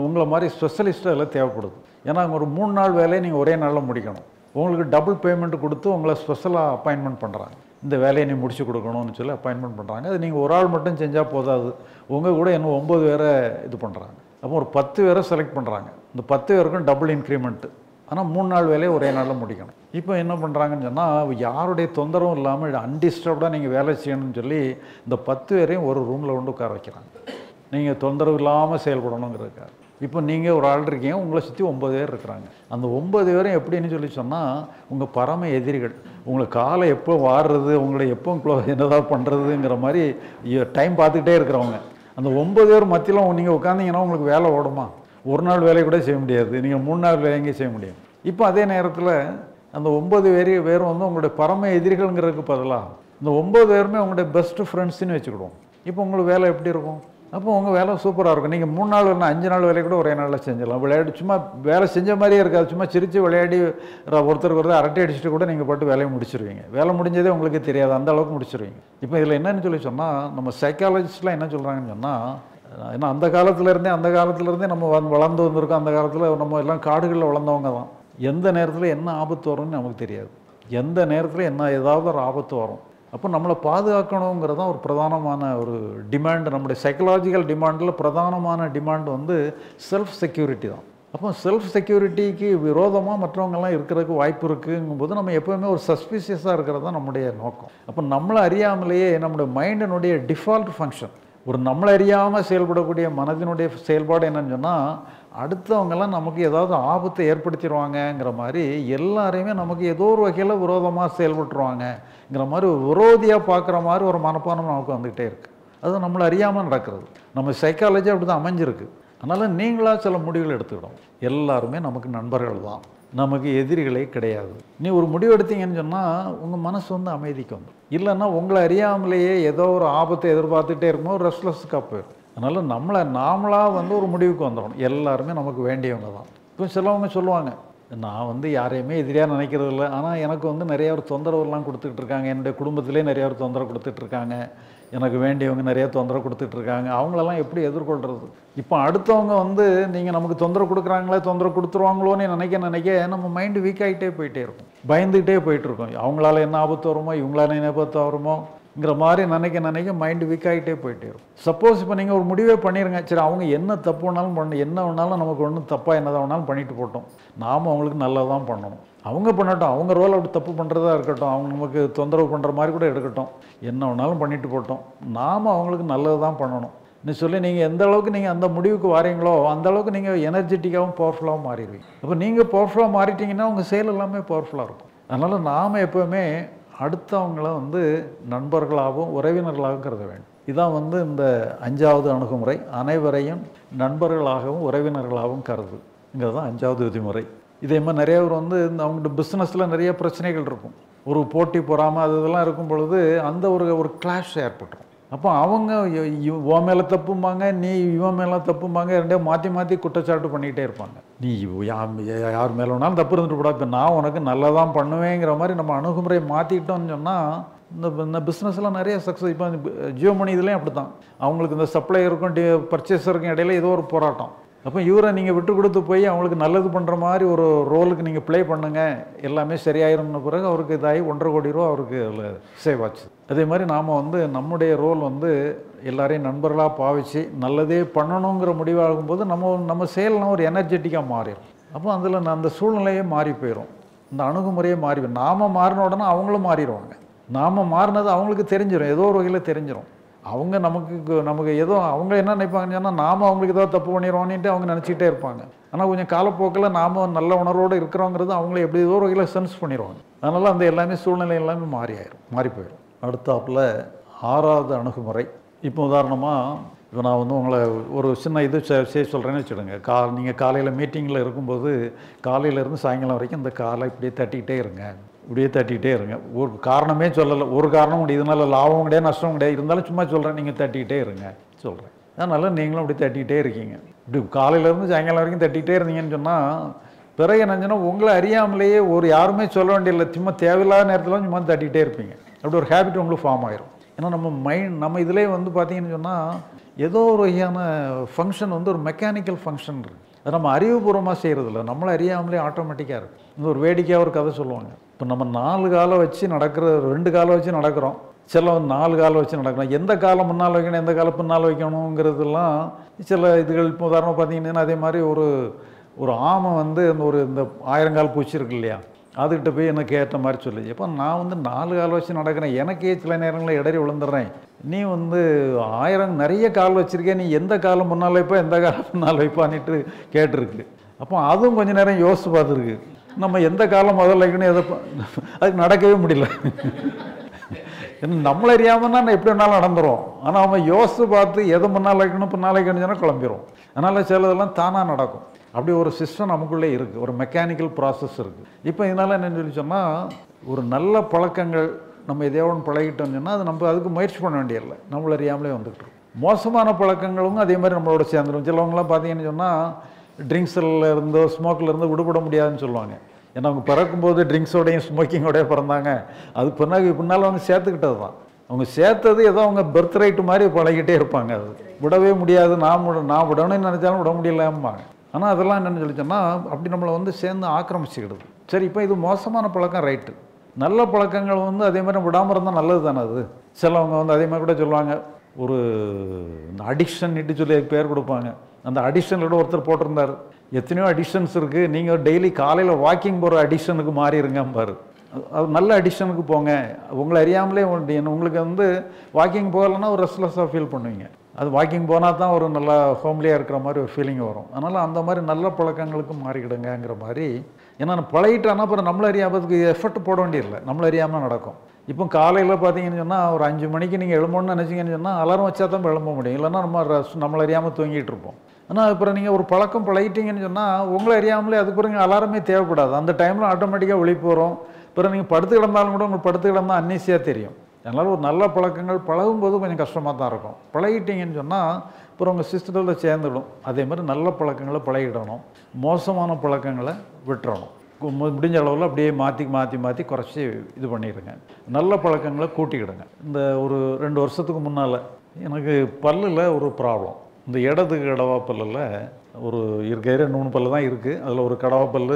உங்களை மாதிரி ஸ்பெஷலிஸ்ட்டு அதில் தேவைப்படுது. ஏன்னா ஒரு 3 நாள் வேலையை நீங்கள் ஒரே நாளில் முடிக்கணும். உங்களுக்கு டபுள் பேமெண்ட் கொடுத்து உங்களை ஸ்பெஷலாக அப்பாயின்மெண்ட் பண்ணுறாங்க. இந்த வேலையை நீ முடிச்சு கொடுக்கணும்னு சொல்லி அப்பாயின்மெண்ட் பண்ணுறாங்க. அது நீங்கள் ஒரு ஆள் மட்டும் செஞ்சால் போதாது, உங்கள் கூட இன்னும் 9 பேரை இது பண்ணுறாங்க. அப்போ ஒரு 10 பேரை செலக்ட் பண்ணுறாங்க. இந்த 10 பேருக்கும் டபுள் இன்க்ரிமெண்ட்டு. ஆனால் 3 நாள் வேலையை ஒரே நாளில் முடிக்கணும். இப்போ என்ன பண்ணுறாங்கன்னு சொன்னால் யாருடைய தொந்தரவும் இல்லாமல் அன்டிஸ்டர்ப்டாக நீங்கள் வேலை செய்யணும்னு சொல்லி இந்த 10 பேரையும் ஒரு ரூமில் கொண்டு உட்கார வைக்கிறாங்க. நீங்கள் தொந்தரவு இல்லாமல் செயல்படணுங்கிறதுக்காக. இப்போ நீங்கள் ஒரு ஆள் இருக்கீங்க, உங்களை சுற்றி 9 பேர் இருக்கிறாங்க. அந்த 9 பேரும் எப்படின்னு சொல்லி சொன்னால் உங்கள் பரம எதிரிகள். உங்களை காலை எப்போ வாடுறது, உங்களை எப்போ என்னதான் பண்ணுறதுங்கிற மாதிரி டைம் பார்த்துக்கிட்டே இருக்கிறவங்க. அந்த 9 பேர் மத்தியில் நீங்கள் உட்காந்திங்கன்னா உங்களுக்கு வேலை ஓடுமா? ஒரு நாள் வேலையை கூட செய்ய முடியாது. நீங்கள் 3 நாள் வேலையும் செய்ய முடியும். இப்போ அதே நேரத்தில் அந்த 9 பேரும் வந்து உங்களுடைய பரம எதிரிகள்ங்கிறதுக்கு பதிலாக இந்த 9 பேருமே உங்களுடைய பெஸ்ட் ஃப்ரெண்ட்ஸ்ன்னு வச்சுக்கிடுவோம். இப்போ உங்களுக்கு வேலை எப்படி இருக்கும்? அப்போ உங்கள் வேலை சூப்பராக இருக்கும். நீங்கள் 3 நாள் வேலை 5 நாள் வேலை கூட ஒரே நாளில் செஞ்சிடலாம். விளையாடி சும்மா வேலை செஞ்ச மாதிரியே இருக்காது. சும்மா சிரித்து விளையாடி ஒருத்தருக்கு அரட்டை அடிச்சுட்டு கூட நீங்கள் பாட்டு வேலையை முடிச்சிருவீங்க. வேலை முடிஞ்சதே உங்களுக்கு தெரியாது, அந்த அளவுக்கு முடிச்சிருவீங்க. இப்போ இதில் என்னன்னு சொல்லி சொன்னால் நம்ம சைக்காலஜிஸ்ட்லாம் என்ன சொல்கிறாங்கன்னு சொன்னால், ஏன்னா அந்த காலத்துலேருந்தே நம்ம வளர்ந்து வந்திருக்கோம். அந்த காலத்தில் நம்ம எல்லாம் காடுகளில் வளர்ந்தவங்க தான். எந்த நேரத்தில் என்ன ஆபத்து வரும்னு நமக்கு தெரியாது. எந்த நேரத்தில் ஏதாவது ஒரு ஆபத்து வரும். அப்போ நம்மளை பாதுகாக்கணுங்கிறது தான் ஒரு பிரதானமான ஒரு டிமாண்டு. நம்முடைய சைக்கலாஜிக்கல் டிமாண்டில் பிரதானமான டிமாண்ட் வந்து செல்ஃப் செக்யூரிட்டி தான். அப்போ செல்ஃப் செக்யூரிட்டிக்கு விரோதமாக மற்றவங்கெல்லாம் இருக்கிறதுக்கு வாய்ப்பு இருக்குங்கும்போது நம்ம எப்போவுமே ஒரு சஸ்பீஷியஸாக இருக்கிறது தான் நம்முடைய நோக்கம். அப்போ நம்மளை அறியாமலேயே நம்முடைய மைண்டினுடைய டிஃபால்ட் ஃபங்க்ஷன், ஒரு நம்மளை அறியாமல் செயல்படக்கூடிய மனதினுடைய செயல்பாடு என்னன்னு சொன்னால், அடுத்தவங்கெல்லாம் நமக்கு ஏதாவது ஆபத்தை ஏற்படுத்திடுவாங்கங்கிற மாதிரி எல்லாரையுமே நமக்கு ஏதோ ஒரு வகையில் விரோதமாக செயல்பட்டுருவாங்கங்கிற மாதிரி விரோதியாக பார்க்குற மாதிரி ஒரு மனப்பான்மை நமக்கு வந்துக்கிட்டே இருக்குது. அது நம்மளை அறியாமல் நடக்கிறது. நம்ம சைக்காலஜி அப்படி தான் அமைஞ்சிருக்கு. அதனால் நீங்களாக சில முடிவுகள் எடுத்துக்கிடும். எல்லாருமே நமக்கு நண்பர்கள் தான், நமக்கு எதிரிகளே கிடையாது. நீ ஒரு முடிவு எடுத்தீங்கன்னு சொன்னால் உங்கள் மனசு வந்து அமைதிக்கு வந்துடும். இல்லைன்னா உங்களை அறியாமலேயே ஏதோ ஒரு ஆபத்தை எதிர்பார்த்துக்கிட்டே இருக்கும்போது ரெஸ்ட்லெஸ்ஸுக்காக போயிடும். அதனால் நாமளாக வந்து ஒரு முடிவுக்கு வந்துடணும். எல்லாருமே நமக்கு வேண்டியவங்க தான். இப்போ சிலவங்க சொல்லுவாங்க, நான் வந்து யாரையுமே எதிரியாக நினைக்கிறது இல்லை. ஆனால் எனக்கு வந்து நிறைய ஒரு தொந்தரவுலாம் கொடுத்துட்டு இருக்காங்க. என்னுடைய குடும்பத்திலே நிறைய ஒரு தொந்தரவு கொடுத்துட்டு இருக்காங்க. எனக்கு வேண்டியவங்க நிறைய தொந்தரவு கொடுத்துட்டு இருக்காங்க. அவங்களெல்லாம் எப்படி எதிர்கொள்கிறது? இப்போ அடுத்தவங்க வந்து நீங்கள் நமக்கு தொந்தரவு கொடுக்குறாங்களே, தொந்தரவு கொடுத்துருவாங்களோன்னு நினைக்க நம்ம மைண்டு வீக் ஆகிட்டே போயிட்டே இருக்கும். பயந்துக்கிட்டே போயிட்டுருக்கோம். அவங்களால என்ன ஆபத்து வருமோ, இவங்களால என்ன ஆபத்து வருமோங்கிற மாதிரி நினைக்க மைண்டு வீக் ஆகிட்டே போயிட்டே இருக்கும். சப்போஸ் இப்போ நீங்கள் ஒரு முடிவே பண்ணிடுங்க, சரி அவங்க என்ன தப்பு வேணாலும் என்ன வேணாலும் நமக்கு ஒன்றும் தப்பாக என்னதான் வேணாலும் பண்ணிட்டு போட்டோம், நாம் அவங்களுக்கு நல்லதான் பண்ணணும். அவங்க பண்ணட்டும், அவங்க ரோல் அப்படி தப்பு பண்ணுறதா இருக்கட்டும், அவங்க நமக்கு தொந்தரவு பண்ணுற மாதிரி கூட எடுக்கட்டும், என்ன வேணாலும் பண்ணிட்டு போட்டோம், நாம் அவங்களுக்கு நல்லது தான் பண்ணணும் சொல்லி நீங்கள் எந்த அளவுக்கு நீங்கள் அந்த முடிவுக்கு வாரீங்களோ அந்த அளவுக்கு நீங்கள் எனர்ஜெட்டிக்காகவும் பவர்ஃபுல்லாகவும் மாறிடுவீங்க. அப்போ நீங்கள் பவர்ஃபுல்லாக மாறிட்டீங்கன்னா உங்கள் செயல் எல்லாமே பவர்ஃபுல்லாக இருக்கும். அதனால் நாம் எப்போவுமே அடுத்தவங்கள வந்து நண்பர்களாகவும் உறவினர்களாகவும் கருத வேண்டும். இதான் வந்து இந்த 5வது அணுகுமுறை. அனைவரையும் நண்பர்களாகவும் உறவினர்களாகவும் கருதுங்கிறது தான் 5வது விதிமுறை. இதே மாதிரி நிறைய பேர் வந்து அவங்கள்ட்ட பிஸ்னஸில் நிறைய பிரச்சனைகள் இருக்கும். ஒரு போட்டி பொறாமை அது இதெல்லாம் இருக்கும் பொழுது அந்த ஒரு கிளாஷ் ஏற்பட்டுரும். அப்போ அவங்க இவன் மேலே தப்பும்பாங்க, நீ இவன் மேலே தப்பும்பாங்க, ரெண்டையும் மாற்றி குற்றச்சாட்டு பண்ணிக்கிட்டே இருப்பாங்க. நீ யார் மேலே வேணாலும் தப்பு இருந்துட்டு கூட, இப்போ நான் உனக்கு நல்லதான் பண்ணுவேங்கிற மாதிரி நம்ம அணுகுமுறையை மாற்றிக்கிட்டோம்னு சொன்னால் இந்த பிஸ்னஸ்லாம் நிறைய சக்ஸஸ். இப்போ ஜியோ மணி இதுலேயும் அப்படி தான். அவங்களுக்கு இந்த சப்ளையருக்கும் பர்ச்சேஸருக்கும் இடையில ஏதோ ஒரு போராட்டம். அப்போ இவரை நீங்கள் விட்டு கொடுத்து போய் அவங்களுக்கு நல்லது பண்ணுற மாதிரி ஒரு ரோலுக்கு நீங்கள் ப்ளே பண்ணுங்கள், எல்லாமே சரியாயிரும்னு பிறகு அவருக்கு இதாகி 1.5 கோடி ரூபா அவருக்கு சேவ் ஆச்சு. அதே மாதிரி நாம் வந்து நம்முடைய ரோல் வந்து எல்லாரையும் நண்பர்களாக பாவிச்சு நல்லதே பண்ணணுங்கிற முடிவாகும்போது நம்ம செயல்லாம் ஒரு எனர்ஜெட்டிக்காக மாறிடும். அப்போ அதில் அந்த சூழ்நிலையே மாறி போயிடும், இந்த அணுகுமுறையே மாறி போயிடும். நாம் மாறின உடனே அவங்களும் மாறிடுவாங்க. நாம் மாறினது அவங்களுக்கு தெரிஞ்சிடும், ஏதோ ஒரு வகையில் தெரிஞ்சிடும். அவங்க நமக்கு ஏதோ அவங்க என்ன நினைப்பாங்கன்னு சொன்னால் நாம் அவங்களுக்கு ஏதோ தப்பு பண்ணிடுவோன்னுட்டு அவங்க நினச்சிக்கிட்டே இருப்பாங்க. ஆனால் கொஞ்சம் காலப்போக்கில் நாம் நல்ல உணர்வோடு இருக்கிறோங்கிறது அவங்கள எப்படி ஏதோ ஒரு வகையில் சென்ஸ் பண்ணிடுவாங்க. அதனால் அந்த எல்லாமே சூழ்நிலை எல்லாமே மாறி போயிடும். அடுத்தாப்பில் 6வது அணுகுமுறை. இப்போ உதாரணமாக இப்போ நான் வந்து உங்களை ஒரு சின்ன இது செய்ய சொல்கிறேன்னு வச்சுடுங்க. நீங்கள் காலையில் மீட்டிங்கில் இருக்கும்போது காலையிலேருந்து சாயங்காலம் வரைக்கும் இந்த காலை இப்படியே தட்டிக்கிட்டே இருங்க. ஒரு காரணமே சொல்லலை, ஒரு காரணம் கிடையாது, இதனால் லாபம் கிடையாது நஷ்டம் கிடையாது, இருந்தாலும் சும்மா சொல்கிறேன், நீங்கள் தட்டிக்கிட்டே இருங்க சொல்கிறேன். அதனால் நீங்களும் அப்படி தட்டிக்கிட்டே இருக்கீங்க. இப்படி காலையிலேருந்து சாயங்காலம் வரைக்கும் தட்டிக்கிட்டே இருந்தீங்கன்னு சொன்னால் பிறகு என்னச்சுன்னா உங்களை அறியாமலேயே யாருமே சொல்ல வேண்டியதில்லை, சும்மா தேவையில்லாத நேரத்தில் சும்மா தட்டிக்கிட்டே இருப்பீங்க. அப்படி ஒரு ஹேபிட் உங்களுக்கு ஃபார்ம் ஆயிரும். ஏன்னா நம்ம இதிலே வந்து பார்த்தீங்கன்னு சொன்னால் ஏதோ ஒரு வகையான ஃபங்க்ஷன் வந்து ஒரு மெக்கானிக்கல் ஃபங்க்ஷன் இருக்குது. அது நம்ம அறிவுபூர்வமாக செய்கிறதில்ல, நம்மளை அறியாமலே ஆட்டோமேட்டிக்காக இருக்குது. இந்த ஒரு வேடிக்கையாக ஒரு கதை சொல்லுவாங்க. இப்போ நம்ம 4 காலம் வச்சு 2 காலம் வச்சு நடக்கிறோம், சில 4 காலம் வச்சு நடக்கிறோம். எந்த காலம் முன்னால் வைக்கணும், எந்த காலம் பின்னால் வைக்கணுங்கிறதுலாம் சில இதுகள். இப்போ உதாரணமாக பார்த்தீங்கன்னா அதே மாதிரி ஒரு ஆமை வந்து இந்த 1000 கால் பூச்சி இருக்கு இல்லையா, அதுக்கிட்ட போய் எனக்கு ஏற்ற மாதிரி சொல்லுச்சு. எப்போ நான் வந்து 4 கால் வச்சு நடக்கிறேன், எனக்கே சில நேரங்களில் இடறி விழுந்துடுறேன், நீ வந்து 1000 நிறைய கால் வச்சுருக்கேன், நீ எந்த காலம் முன்னால் வைப்பா எந்த காலம் பின்னால் வைப்பான்னுட்டு கேட்டிருக்கு. அப்போ அதுவும் கொஞ்சம் நேரம் யோசித்து பார்த்துருக்கு. நம்ம எந்த காலம் முதல்ல வைக்கணும் அதுக்கு நடக்கவே முடியல. நம்மளை அறியாமன்னா நான் எப்படி வேணாலும் நடந்துடும். ஆனால் அவன் யோசித்து பார்த்து எதை முன்னால் வைக்கணும் பின்னால் வைக்கணும்னு சொன்னால் குழம்பிடும். அதனால் சிலதெல்லாம் தானாக நடக்கும். அப்படி ஒரு சிஸ்டம் நமக்குள்ளே இருக்குது, ஒரு மெக்கானிக்கல் ப்ராசஸ் இருக்குது. இப்போ இதனால் என்னென்னு சொல்லி சொன்னால் ஒரு நல்ல பழக்கங்கள் நம்ம எதையோ ஒன்று பழகிட்டோம்னு சொன்னால் அது நம்ம அதுக்கு முயற்சி பண்ண வேண்டியதில்லை, நம்மள அறியாமலே வந்துக்கிட்டு இருக்கும். மோசமான பழக்கங்களும் அதே மாதிரி நம்மளோட சேர்ந்துடும். சிலவங்களாம் பார்த்தீங்கன்னு சொன்னால் ட்ரிங்க்ஸில் இருந்தோ ஸ்மோக்கில் இருந்து விடுபட முடியாதுன்னு சொல்லுவாங்க. ஏன்னா அவங்க பிறக்கும்போது ட்ரிங்க்ஸோடையும் ஸ்மோக்கிங்கோடையும் பிறந்தாங்க, அது பின்னால் வந்து சேர்த்துக்கிட்டது தான். அவங்க சேர்த்தது ஏதோ அவங்க பர்த் ரைட்டு மாதிரி பழகிட்டே இருப்பாங்க. அது விடவே முடியாது, நான் விடணும்னு நினச்சாலும் விட முடியலாம்பாங்க. ஆனால் அதெல்லாம் என்னென்னு சொல்லி சொன்னால் அப்படி நம்மளை வந்து சேர்ந்து ஆக்கிரமிச்சுக்கிடுது. சரி, இப்போ இது மோசமான பழக்கம் ரைட்டு. நல்ல பழக்கங்கள் வந்து அதே மாதிரி விடாமல் இருந்தால் நல்லது தானே. அது சிலவங்க வந்து அதே மாதிரி கூட சொல்லுவாங்க, ஒரு அடிக்ஷன் சொல்லி பேர் கொடுப்பாங்க. அந்த அடிக்ஷனோட ஒருத்தர் போட்டிருந்தார், எத்தனையோ அடிக்ஷன்ஸ் இருக்குது, நீங்கள் டெய்லி காலையில் வாக்கிங் போகிற அடிக்ஷனுக்கு மாறிடுங்கம்பாரு. அது நல்ல அடிக்ஷனுக்கு போங்க, உங்களை அறியாமலே உங்களுக்கு வந்து வாக்கிங் போகலைன்னா ஒரு ரெஸ்ட்லெஸ்ஸாக ஃபீல் பண்ணுவீங்க. அது வாக்கிங் போனால் தான் ஒரு நல்லா ஹோம்லியாக இருக்கிற மாதிரி ஒரு ஃபீலிங் வரும். அதனால் அந்த மாதிரி நல்ல பழக்கங்களுக்கு மாறிக்கிடுங்கிற மாதிரி. ஏன்னா பழகிட்டானா அப்புறம் நம்மளை அறியாமதுக்கு எஃபர்ட் போட வேண்டியதில்லை, நம்மளை அறியாமல் நடக்கும். இப்போ காலையில் பார்த்தீங்கன்னு சொன்னால் ஒரு 5 மணிக்கு நீங்கள் எழும்பணும்னு நினச்சிங்கன்னு சொன்னால் அலாரம் வச்சா தான் எழும்ப முடியும், இல்லைன்னா நம்மளை அறியாமல் தூங்கிட்டு இருப்போம். ஆனால் அப்புறம் நீங்கள் ஒரு பழக்கம் பழகிட்டீங்கன்னு சொன்னால் உங்களை அறியாமலே அதுக்கு பிறகு அலாரமே தேவைப்படாது. அந்த டைமில் ஆட்டோமேட்டிக்காக விழிப்பு வரும். பிறகு நீங்கள் படுத்து கிடந்தாலும் கூட உங்களுக்கு படுத்து கிடந்தால் அன்னீசியாக தெரியும். அதனால் ஒரு நல்ல பழக்கங்கள் பழகும்போது கொஞ்சம் கஷ்டமாக தான் இருக்கும். பழகிட்டீங்கன்னு சொன்னால் அப்புறம் உங்கள் சிஸ்டத்தில் சேர்ந்துடும். அதே மாதிரி நல்ல பழக்கங்களை பழகிடணும், மோசமான பழக்கங்களை விட்டுறணும். முடிஞ்ச அளவில் அப்படியே மாற்றி மாற்றி மாற்றி குறைச்சி இது பண்ணிடுங்க. நல்ல பழக்கங்களை கூட்டிக்கிடுங்க. இந்த ஒரு 2 வருஷத்துக்கு முன்னால் எனக்கு பல்லில் ஒரு ப்ராப்ளம். இந்த இடது கடவா பல்லில் ஒரு இருக்கிற 3 பல்லு தான் இருக்குது. அதில் ஒரு கடவா பல்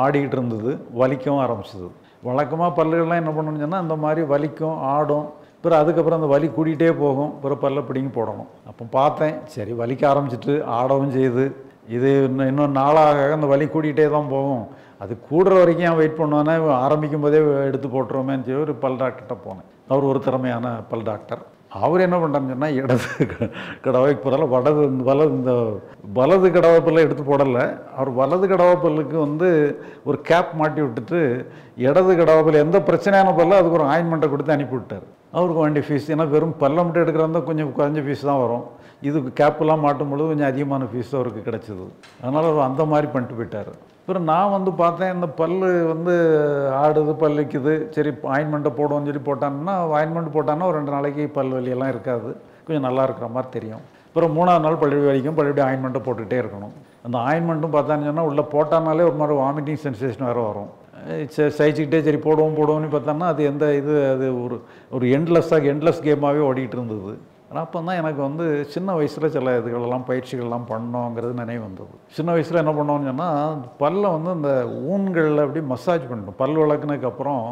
ஆடிக்கிட்டு இருந்தது, வலிக்கவும் ஆரம்பிச்சிது. வழக்கமாக பல்லுகள்லாம் என்ன பண்ணணும்னு சொன்னால் இந்த மாதிரி வலிக்கும், ஆடும். பிறகு அதுக்கப்புறம் அந்த வலி கூட்டிகிட்டே போகும். பிறகு பல்ல பிடிங்கி போடணும். அப்போ பார்த்தேன், சரி வலிக்க ஆரம்பிச்சிட்டு ஆடவும் செய்யுது. இது இன்னும் நாளாக அந்த வலி கூட்டிகிட்டே தான் போகும். அது கூடுற வரைக்கும் ஏன் வெயிட் பண்ணுவானே, ஆரம்பிக்கும் போதே எடுத்து போட்டுருவோமேன்னு சொல்லி ஒரு பல் டாக்டர்கிட்ட போனேன். அவர் ஒரு திறமையான பல் டாக்டர். அவர் என்ன பண்ணுறான்னு சொன்னால், இடது கடவாய்க்கு பதிலாக இந்த வலது கடவா பல்லை எடுத்து போடலை. அவர் வலது கடவா பல்லுக்கு வந்து ஒரு கேப் மாட்டி விட்டுட்டு, இடது கடவா பல் எந்த பிரச்சனையான பல்ல அதுக்கு ஒரு ஆயின்மெண்ட்டை கொடுத்து அனுப்பி விட்டார். அவருக்கு வேண்டிய ஃபீஸ், ஏன்னா வெறும் பல்லை மட்டும் எடுக்கிறதா கொஞ்சம் குறைஞ்ச ஃபீஸ் தான் வரும். இதுக்கு கேப்பெல்லாம் மாட்டும் பொழுது கொஞ்சம் அதிகமான ஃபீஸ் அவருக்கு கிடச்சிது. அதனால் அவர் அந்த மாதிரி பண்ணிட்டு போயிட்டார். அப்புறம் நான் வந்து பார்த்தேன், இந்த பல் வந்து ஆடுது, பல்லிக்குது, சரி ஆயின்மெண்ட்டை போடுவோம்னு சொல்லி போட்டான்னா, ஆயின்மெண்ட் போட்டான்னா ஒரு 2 நாளைக்கு பல் வலியெல்லாம் இருக்காது, கொஞ்சம் நல்லா இருக்கிற மாதிரி தெரியும். அப்புறம் 3ஆவது நாள் பழைய வலிக்கும், பழைய ஆயின்மெண்ட்டை போட்டுக்கிட்டே இருக்கணும். அந்த ஆயின்மெண்ட்டும் பார்த்தான்னு சொன்னால் உள்ளே போட்டானாலே ஒரு மாதிரி வாமிட்டிங் சென்சேஷன் வேறு வரும். சகிச்சுக்கிட்டே சரி போடுவோம்னு பார்த்தோன்னா அது அது ஒரு எண்ட்லெஸ் கேமாகவே ஓடிக்கிட்டு இருந்தது. ஆனால் அப்போ தான் எனக்கு வந்து சின்ன வயசில் சில இதுகளெல்லாம் பயிற்சிகள்லாம் பண்ணோங்கிறது நினைவு வந்தது. சின்ன வயசில் என்ன பண்ணோம்னு சொன்னால், பல்லை வந்து இந்த ஊன்களில் அப்படி மசாஜ் பண்ணிட்டோம். பல் விளக்குனதுக்கப்புறம்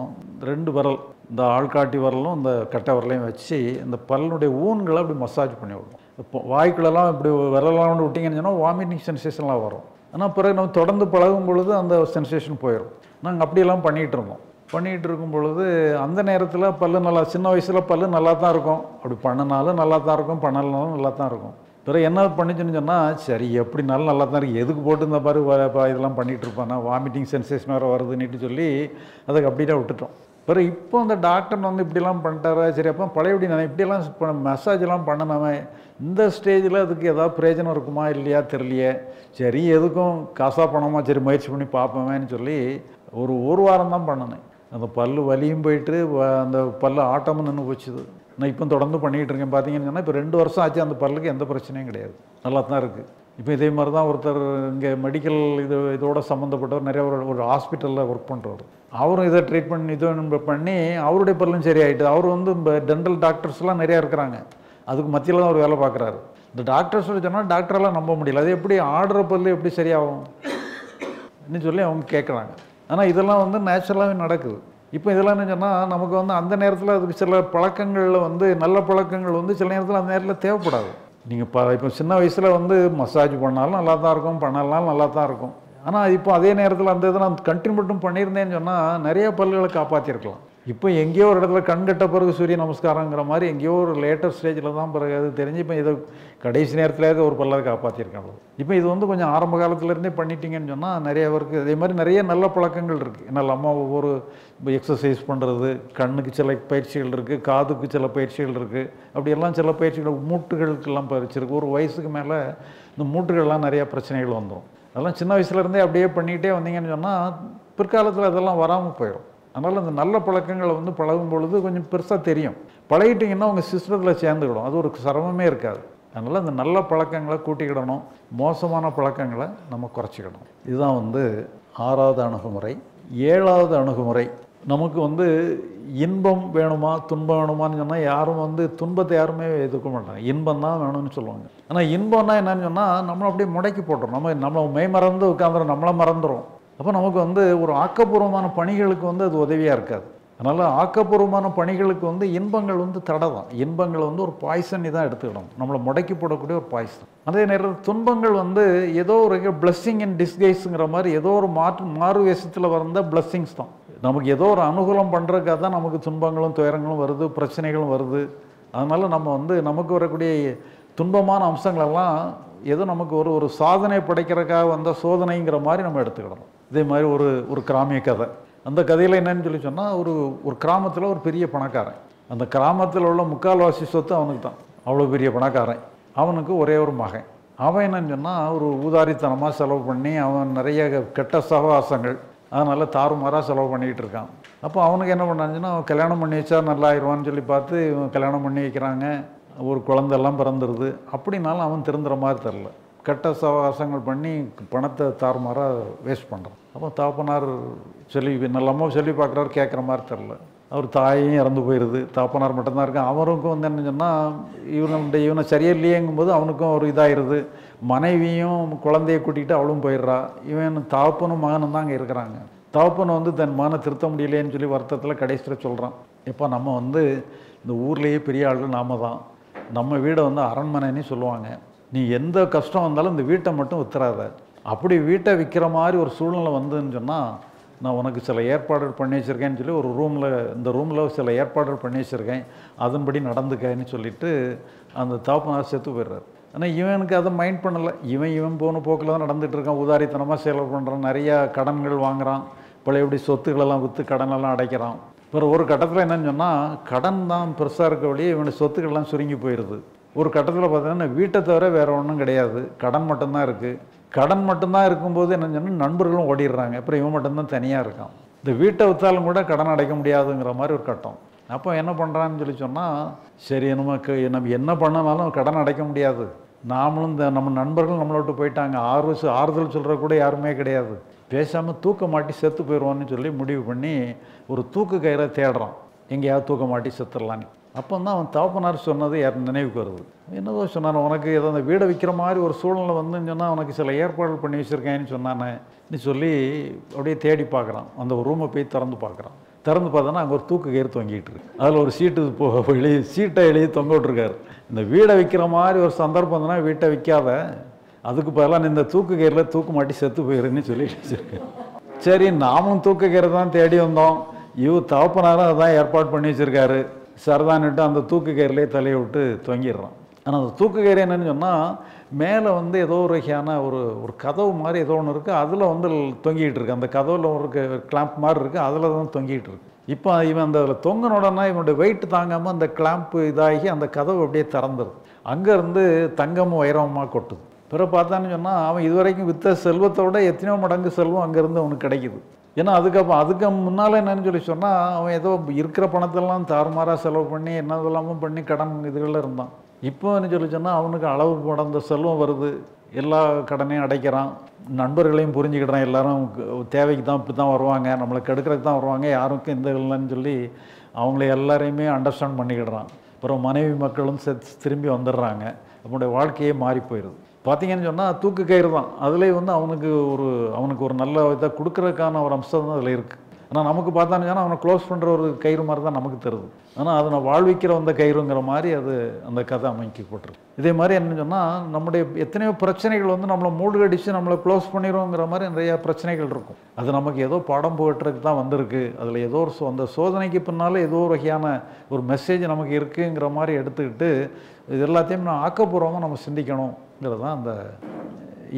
2 விரல், இந்த ஆள்காட்டி விரலும் இந்த கட்டை விரலையும் வச்சு இந்த பல்லுடைய ஊன்களை அப்படி மசாஜ் பண்ணி விடணும். இப்போ வாய்க்குள்ளெல்லாம் இப்படி விரலாம் கொண்டு விட்டிங்கன்னு சொன்னால் வாமிட்டிங் சென்சேஷன்லாம் வரும். ஆனால் பிறகு நம்ம தொடர்ந்து பழகும் பொழுது அந்த சென்சேஷன் போயிடும். நாங்கள் அப்படியெல்லாம் பண்ணிகிட்டு இருந்தோம். பண்ணிகிட்டு இருக்கும் பொழுது அந்த நேரத்தில் பல்லு நல்லா, சின்ன வயசில் பல்லு நல்லா தான் இருக்கும். அப்படி பண்ணினாலும் நல்லா தான் இருக்கும், பண்ணலனாலும் நல்லா தான் இருக்கும். பிறகு என்ன பண்ணிச்சுன்னு சொன்னால், சரி எப்படினாலும் நல்லா தான் இருக்குது, எதுக்கு போட்டு இந்த மாதிரி இதெல்லாம் பண்ணிகிட்டு இருப்பானா, வாமிட்டிங் சென்சேஷன் வேறு வருதுன்னுட்டு சொல்லி அதுக்கு அப்படியே தான் விட்டுட்டோம். பிறகு இப்போ அந்த டாக்டர் வந்து இப்படிலாம் பண்ணிட்டாரா, சரி அப்போ பழையபடி நான் இப்படியெல்லாம் மசாஜெல்லாம் பண்ணணுமே, இந்த ஸ்டேஜில் அதுக்கு ஏதாவது பிரயோஜனம் இருக்குமா இல்லையா தெரியலையே, சரி எதுக்கும் காசாக பணமா, சரி முயற்சி பண்ணி பார்ப்போமேன்னு சொல்லி ஒரு வாரம் தான் பண்ணினேன். அந்த பல்லு வலியும் போயிட்டு அந்த பல்லு ஆட்டமும் நின்று போச்சுது. நான் இப்போ தொடர்ந்து பண்ணிகிட்டு இருக்கேன். பார்த்தீங்கன்னு சொன்னால் இப்போ 2 வருஷம் ஆச்சு, அந்த பல்லுக்கு எந்த பிரச்சனையும் கிடையாது, நல்லா தான் இருக்குது. இப்போ இதே மாதிரி தான் ஒருத்தர் இங்கே மெடிக்கல் இதோட சம்மந்தப்பட்டவர் நிறைய ஒரு ஹாஸ்பிட்டலில் ஒர்க் பண்ணுறவர், அவரும் இதை ட்ரீட்மெண்ட் பண்ணி அவருடைய பல்லும் சரி ஆகிட்டு. அவர் வந்து இப்போ டென்டல் டாக்டர்ஸ்லாம் நிறையா இருக்கிறாங்க, அதுக்கு மத்தியில் தான் அவர் வேலை பார்க்குறாரு. இந்த டாக்டர்ஸ் சொன்னால் டாக்டரெல்லாம் நம்ப முடியல, அது எப்படி ஆடுற பல்லு எப்படி சரியாகும் இன்னும் சொல்லி அவங்க கேட்குறாங்க. ஆனால் இதெல்லாம் வந்து நேச்சுரலாகவே நடக்குது. இப்போ இதெல்லாம் என்ன சொன்னால், நமக்கு வந்து அந்த நேரத்தில் அதுக்கு சில பழக்கங்களில் வந்து நல்ல பழக்கங்கள் வந்து சில நேரத்தில் அந்த நேரத்தில் தேவைப்படாது. நீங்கள் இப்போ சின்ன வயசில் வந்து மசாஜ் பண்ணாலும் நல்லா தான் இருக்கும், பண்ணலாம் நல்லா தான் இருக்கும். ஆனால் இப்போ அதே நேரத்தில் அந்த இதை நான் கண்டினியூ மட்டும் பண்ணியிருந்தேன்னு சொன்னால் நிறைய பல்லுகளை காப்பாற்றிருக்கலாம். இப்போ எங்கேயோ ஒரு இடத்துல கண் கட்ட பிறகு சூரிய நமஸ்காரங்கிற மாதிரி எங்கேயோ ஒரு லேட்டர் ஸ்டேஜில் தான் பிறகு அது தெரிஞ்சு இப்போ இதை கடைசி நேரத்தில் ஒரு பல்லரை காப்பாற்றிருக்காங்க. இப்போ இது வந்து கொஞ்சம் ஆரம்ப காலத்துலேருந்தே பண்ணிட்டீங்கன்னு சொன்னால் நிறைய பேருக்கு அதே மாதிரி நிறைய நல்ல பழக்கங்கள் இருக்குது. என்னால் அம்மா ஒவ்வொரு எக்ஸசைஸ் பண்ணுறது, கண்ணுக்கு சில பயிற்சிகள் இருக்குது, காதுக்கு சில பயிற்சிகள் இருக்குது, அப்படியெல்லாம் சில பயிற்சிகள், மூட்டுகளுக்கெல்லாம் பயிற்சி இருக்குது. ஒரு வயசுக்கு மேலே இந்த மூட்டுகள்லாம் நிறையா பிரச்சனைகள் வந்துடும். அதெல்லாம் சின்ன வயசுலேருந்தே அப்படியே பண்ணிகிட்டே வந்தீங்கன்னு சொன்னால் பிற்காலத்தில் அதெல்லாம் வராமல் போயிடும். அதனால் அந்த நல்ல பழக்கங்களை வந்து பழகும் பொழுது கொஞ்சம் பெருசாக தெரியும். பழகிட்டிங்கன்னா உங்கள் சிஸ்டத்தில் சேர்ந்துக்கிடும், அது ஒரு சிரமமே இருக்காது. அதனால் அந்த நல்ல பழக்கங்களை கூட்டிக்கிடணும், மோசமான பழக்கங்களை நம்ம குறைச்சிக்கணும். இதுதான் வந்து 6வது அணுகுமுறை. 7வது அணுகுமுறை, நமக்கு வந்து இன்பம் வேணுமா துன்பம் வேணுமான்னு சொன்னால் யாரும் வந்து துன்பத்தை யாருமே எதிர்க்க மாட்டாங்க, இன்பம் தான் வேணும்னு சொல்லுவாங்க. ஆனால் இன்பம்னா என்னன்னு சொன்னால் நம்மளை அப்படியே முடக்கி போட்டுரும், நம்மளை மெய் மறந்து உட்காந்துரும், நம்மளை மறந்துடும். அப்போ நமக்கு வந்து ஒரு ஆக்கப்பூர்வமான பணிகளுக்கு வந்து அது உதவியாக இருக்காது. அதனால் ஆக்கப்பூர்வமான பணிகளுக்கு வந்து இன்பங்கள் வந்து தடை தான். இன்பங்களை வந்து ஒரு பாய்சனி தான் எடுத்துக்கிடணும், நம்மளை முடக்கி போடக்கூடிய ஒரு பாய்சன். அதே நேரத்தில் துன்பங்கள் வந்து ஏதோ ஒரு பிளஸ்ஸிங் இன் டிஸ்கைஸுங்கிற மாதிரி ஏதோ ஒரு மாறு வேஷத்தில் வந்த பிளஸ்ஸிங்ஸ் தான். நமக்கு ஏதோ ஒரு அனுகூலம் பண்ணுறதுக்காக தான் நமக்கு துன்பங்களும் துயரங்களும் வருது, பிரச்சனைகளும் வருது. அதனால் நம்ம வந்து நமக்கு வரக்கூடிய துன்பமான அம்சங்களெல்லாம் ஏதோ நமக்கு ஒரு சாதனை படைக்கிறதுக்காக வந்த சோதனைங்கிற மாதிரி நம்ம எடுத்துக்கிடணும். இதே மாதிரி ஒரு கிராமிய கதை. அந்த கதையில் என்னன்னு சொன்னால், ஒரு கிராமத்தில் ஒரு பெரிய பணக்காரன். அந்த கிராமத்தில் உள்ள முக்கால்வாசி சொத்து அவனுக்கு தான். அவ்வளோ பெரிய பணக்காரன். அவனுக்கு ஒரே ஒரு மகன். அவன் என்னன்னு சொன்னால் ஒரு ஊதாரித்தனமாக செலவு பண்ணி அவன் நிறைய கெட்ட சகவாசங்கள், அதனால் தாறுமாறாக செலவு பண்ணிக்கிட்டு இருக்கான். அப்போ அவனுக்கு என்ன பண்ணாச்சுன்னா, அவன் கல்யாணம் பண்ணி வச்சா நல்லா ஆயிடுவான்னு சொல்லி பார்த்து இவன் கல்யாணம் பண்ணி வைக்கிறாங்க. ஒரு குழந்தெல்லாம் பிறந்துடுது. அப்படின்னாலும் அவன் திருந்துற மாதிரி தெரில. கெட்ட சவாசங்கள் பண்ணி பணத்தை தாறுமாறாக வேஸ்ட் பண்ணுறோம். அப்போ தாப்பனார் சொல்லி நல்லம்மா சொல்லி பார்க்குறாரு, கேட்குற மாதிரி தெரில. அவர் தாயும் இறந்து போயிடுது, தாப்பனார் மட்டும்தான் இருக்கான். அவருக்கும் வந்து என்ன சொன்னால் இவனை சரியில்லையேங்கும்போது அவனுக்கும் ஒரு இதாகிடுது. மனைவியும் குழந்தைய கூட்டிகிட்டு அவளும் போயிடுறா. இவன் தாப்பனும் மகனும் தான் அங்கே இருக்கிறாங்க. தாப்பனை வந்து தன் மகனை திருத்த முடியலேன்னு சொல்லி வருத்தத்தில் கடைசியில் சொல்கிறான், எப்போ நம்ம வந்து இந்த ஊர்லேயே பெரிய ஆள் நாம தான், நம்ம வீடை வந்து அரண்மனைன்னு சொல்லுவாங்க, நீ எந்த கஷ்டம் வந்தாலும் இந்த வீட்டை மட்டும் வித்துறாத. அப்படி வீட்டை விற்கிற மாதிரி ஒரு சூழ்நிலை வந்துன்னு சொன்னால் நான் உனக்கு சில ஏற்பாடுகள் பண்ணி வச்சுருக்கேன்னு சொல்லி ஒரு இந்த ரூமில் சில ஏற்பாடுகள் பண்ணி வச்சுருக்கேன், அதன்படி நடந்துக்கன்னு சொல்லிவிட்டு அந்த தாப்பனார் செத்து போயிடுறாரு. ஆனால் இவனுக்கு அதை மைண்ட் பண்ணலை. இவன் போன போக்கில் தான் நடந்துகிட்டு இருக்கான். உதாரித்தனமாக செலவு பண்ணுறான், நிறையா கடன்கள் வாங்குகிறான், பழையபடி சொத்துக்களெல்லாம் விற்று கடனெல்லாம் அடைக்கிறான். அப்புறம் ஒரு கட்டத்தில் என்னன்னு சொன்னால் கடன் தான் பெருசாக இருக்க வழியே இவனுடைய சொத்துக்கள்லாம் சுருங்கி போயிடுது. ஒரு கட்டத்தில் பார்த்தீங்கன்னா வீட்டை தவிர வேறு ஒன்றும் கிடையாது, கடன் மட்டும்தான் இருக்குது. கடன் மட்டும்தான் இருக்கும்போது என்னன்னு சொன்னால் நண்பர்களும் ஓடிடுறாங்க. அப்புறம் இவன் மட்டும்தான் தனியாக இருக்கான். இந்த வீட்டை விற்றாலும் கூட கடன் அடைக்க முடியாதுங்கிற மாதிரி ஒரு கட்டம். அப்போ என்ன பண்ணுறான்னு சொல்லி சொன்னால், சரி நம்ம என்ன பண்ணனாலும் கடன் அடைக்க முடியாது, நாமளும் நம்ம நண்பர்கள் நம்மளை விட்டு போயிட்டாங்க, ஆறுதல் சொல்கிற கூட யாருமே கிடையாது, பேசாமல் தூக்க மாட்டி செத்து போயிடுவான்னு சொல்லி முடிவு பண்ணி ஒரு தூக்கு கயிறை தேடுறான், எங்கேயாவது தூக்க மாட்டி செத்துடலான்னு. அப்போ தான் அவன் தாப்பனார் சொன்னது யார் நினைவுக்கு வருது. என்னதோ சொன்னான், உனக்கு ஏதோ அந்த வீடை விற்கிற மாதிரி ஒரு சூழ்நிலை வந்துன்னு சொன்னால் உனக்கு சில ஏற்பாடுகள் பண்ணி வச்சுருக்கேன்னு சொன்னானேன்னு சொல்லி அப்படியே தேடி பார்க்குறான். அந்த ரூமை போய் திறந்து பார்க்குறான். திறந்து பார்த்தோன்னா அங்கே ஒரு தூக்கு கயிறு தொங்கிட்டு இருக்கு. அதில் ஒரு சீட்டை எழுதி தொங்க விட்டுருக்காரு. இந்த வீடை விற்கிற மாதிரி ஒரு சந்தர்ப்பம் இருந்ததுன்னா வீட்டை விற்காத, அதுக்கு பதிலாக இந்த தூக்கு கயிறில் தூக்கு மாட்டி செத்து போயிருன்னு சொல்லிட்டு வச்சுருக்கேன். சரி, நாமும் தூக்கு கயிறு தான் தேடி வந்தோம், தாப்பனாரும் அதான் ஏற்பாடு பண்ணி வச்சுருக்காரு, சரதான்ட்டு அந்த தூக்கு கயிறுலேயே தலையை விட்டு தொங்கிடுறான். ஆனால் அந்த தூக்கு கயிறு என்னன்னு சொன்னால் மேலே வந்து ஏதோ ஒரு வகையான ஒரு கதவு மாதிரி ஏதோ ஒன்று இருக்குது, அதில் வந்து தொங்கிட்டு இருக்கு. அந்த கதவில் ஒரு கிளாம்ப் மாதிரி இருக்குது, அதில் தான் தொங்கிட்டு இருக்கு. இப்போ இவன் அந்த தொங்கினோடனா இவனுடைய வெயிட் தாங்காமல் அந்த கிளாம்ப்பு இதாகி அந்த கதவு அப்படியே திறந்துருது. அங்கேருந்து தங்கமும் வைரமாக கொட்டுது. பிறகு பார்த்தான்னு சொன்னால் அவன் இதுவரைக்கும் விற்ற செல்வத்தை விட எத்தனையோ மடங்கு செல்வம் அங்கேருந்து அவனுக்கு கிடைக்குது. ஏன்னா அதுக்கு முன்னால் என்னன்னு சொல்லி சொன்னால் அவன் ஏதோ இருக்கிற பணத்தெல்லாம் தாறுமாறாக செலவு பண்ணி என்னதெல்லாமும் பண்ணி கடன் இதுகளில் இருந்தான். இப்போன்னு சொல்லி சொன்னால் அவனுக்கு அளவு படந்த செல்வம் வருது, எல்லா கடனையும் அடைக்கிறான், நண்பர்களையும் புரிஞ்சுக்கிட்டான், எல்லாரும் தேவைக்கு தான் இப்படி தான் வருவாங்க, நம்மளை கெடுக்கிறதுக்கு தான் வருவாங்க, யாருக்கும் இந்த இல்லைன்னு சொல்லி அவங்கள எல்லாரையுமே அண்டர்ஸ்டாண்ட் பண்ணிக்கிடுறான். அப்புறம் மனைவி மக்களும் திரும்பி வந்துடுறாங்க. அவனுடைய வாழ்க்கையே மாறி போயிடுது. பார்த்தீங்கன்னு சொன்னால் தூக்கு கயிறு தான் அதில் வந்து அவனுக்கு ஒரு நல்ல இதை கொடுக்குறதுக்கான ஒரு அம்சம் தான் அதில் இருக்குது. ஆனால் நமக்கு பார்த்தான்னு சொன்னால் அவனை க்ளோஸ் பண்ணுற ஒரு கயிறு மாதிரி தான் நமக்கு தருது. ஆனால் அதை நான் வாழ்விக்கிற வந்த கயிறுங்கிற மாதிரி அந்த கதை அமைக்கப்பட்டிருக்கு. இதே மாதிரி என்ன சொன்னால் நம்முடைய எத்தனையோ பிரச்சனைகள் வந்து நம்மளை மூழ்கடிச்சு நம்மளை க்ளோஸ் பண்ணிடுவோங்கிற மாதிரி நிறையா பிரச்சனைகள் இருக்கும். அது நமக்கு ஏதோ பாடம் போட்டுறதுக்கு தான் வந்திருக்கு, அதில் ஏதோ அந்த சோதனைக்கு பின்னால் ஏதோ ஒரு வகையான ஒரு மெசேஜ் நமக்கு இருக்குங்கிற மாதிரி எடுத்துக்கிட்டு இது எல்லாத்தையும் நான் ஆக்கப்பூர்வமாக நம்ம சிந்திக்கணுங்கிறது தான் அந்த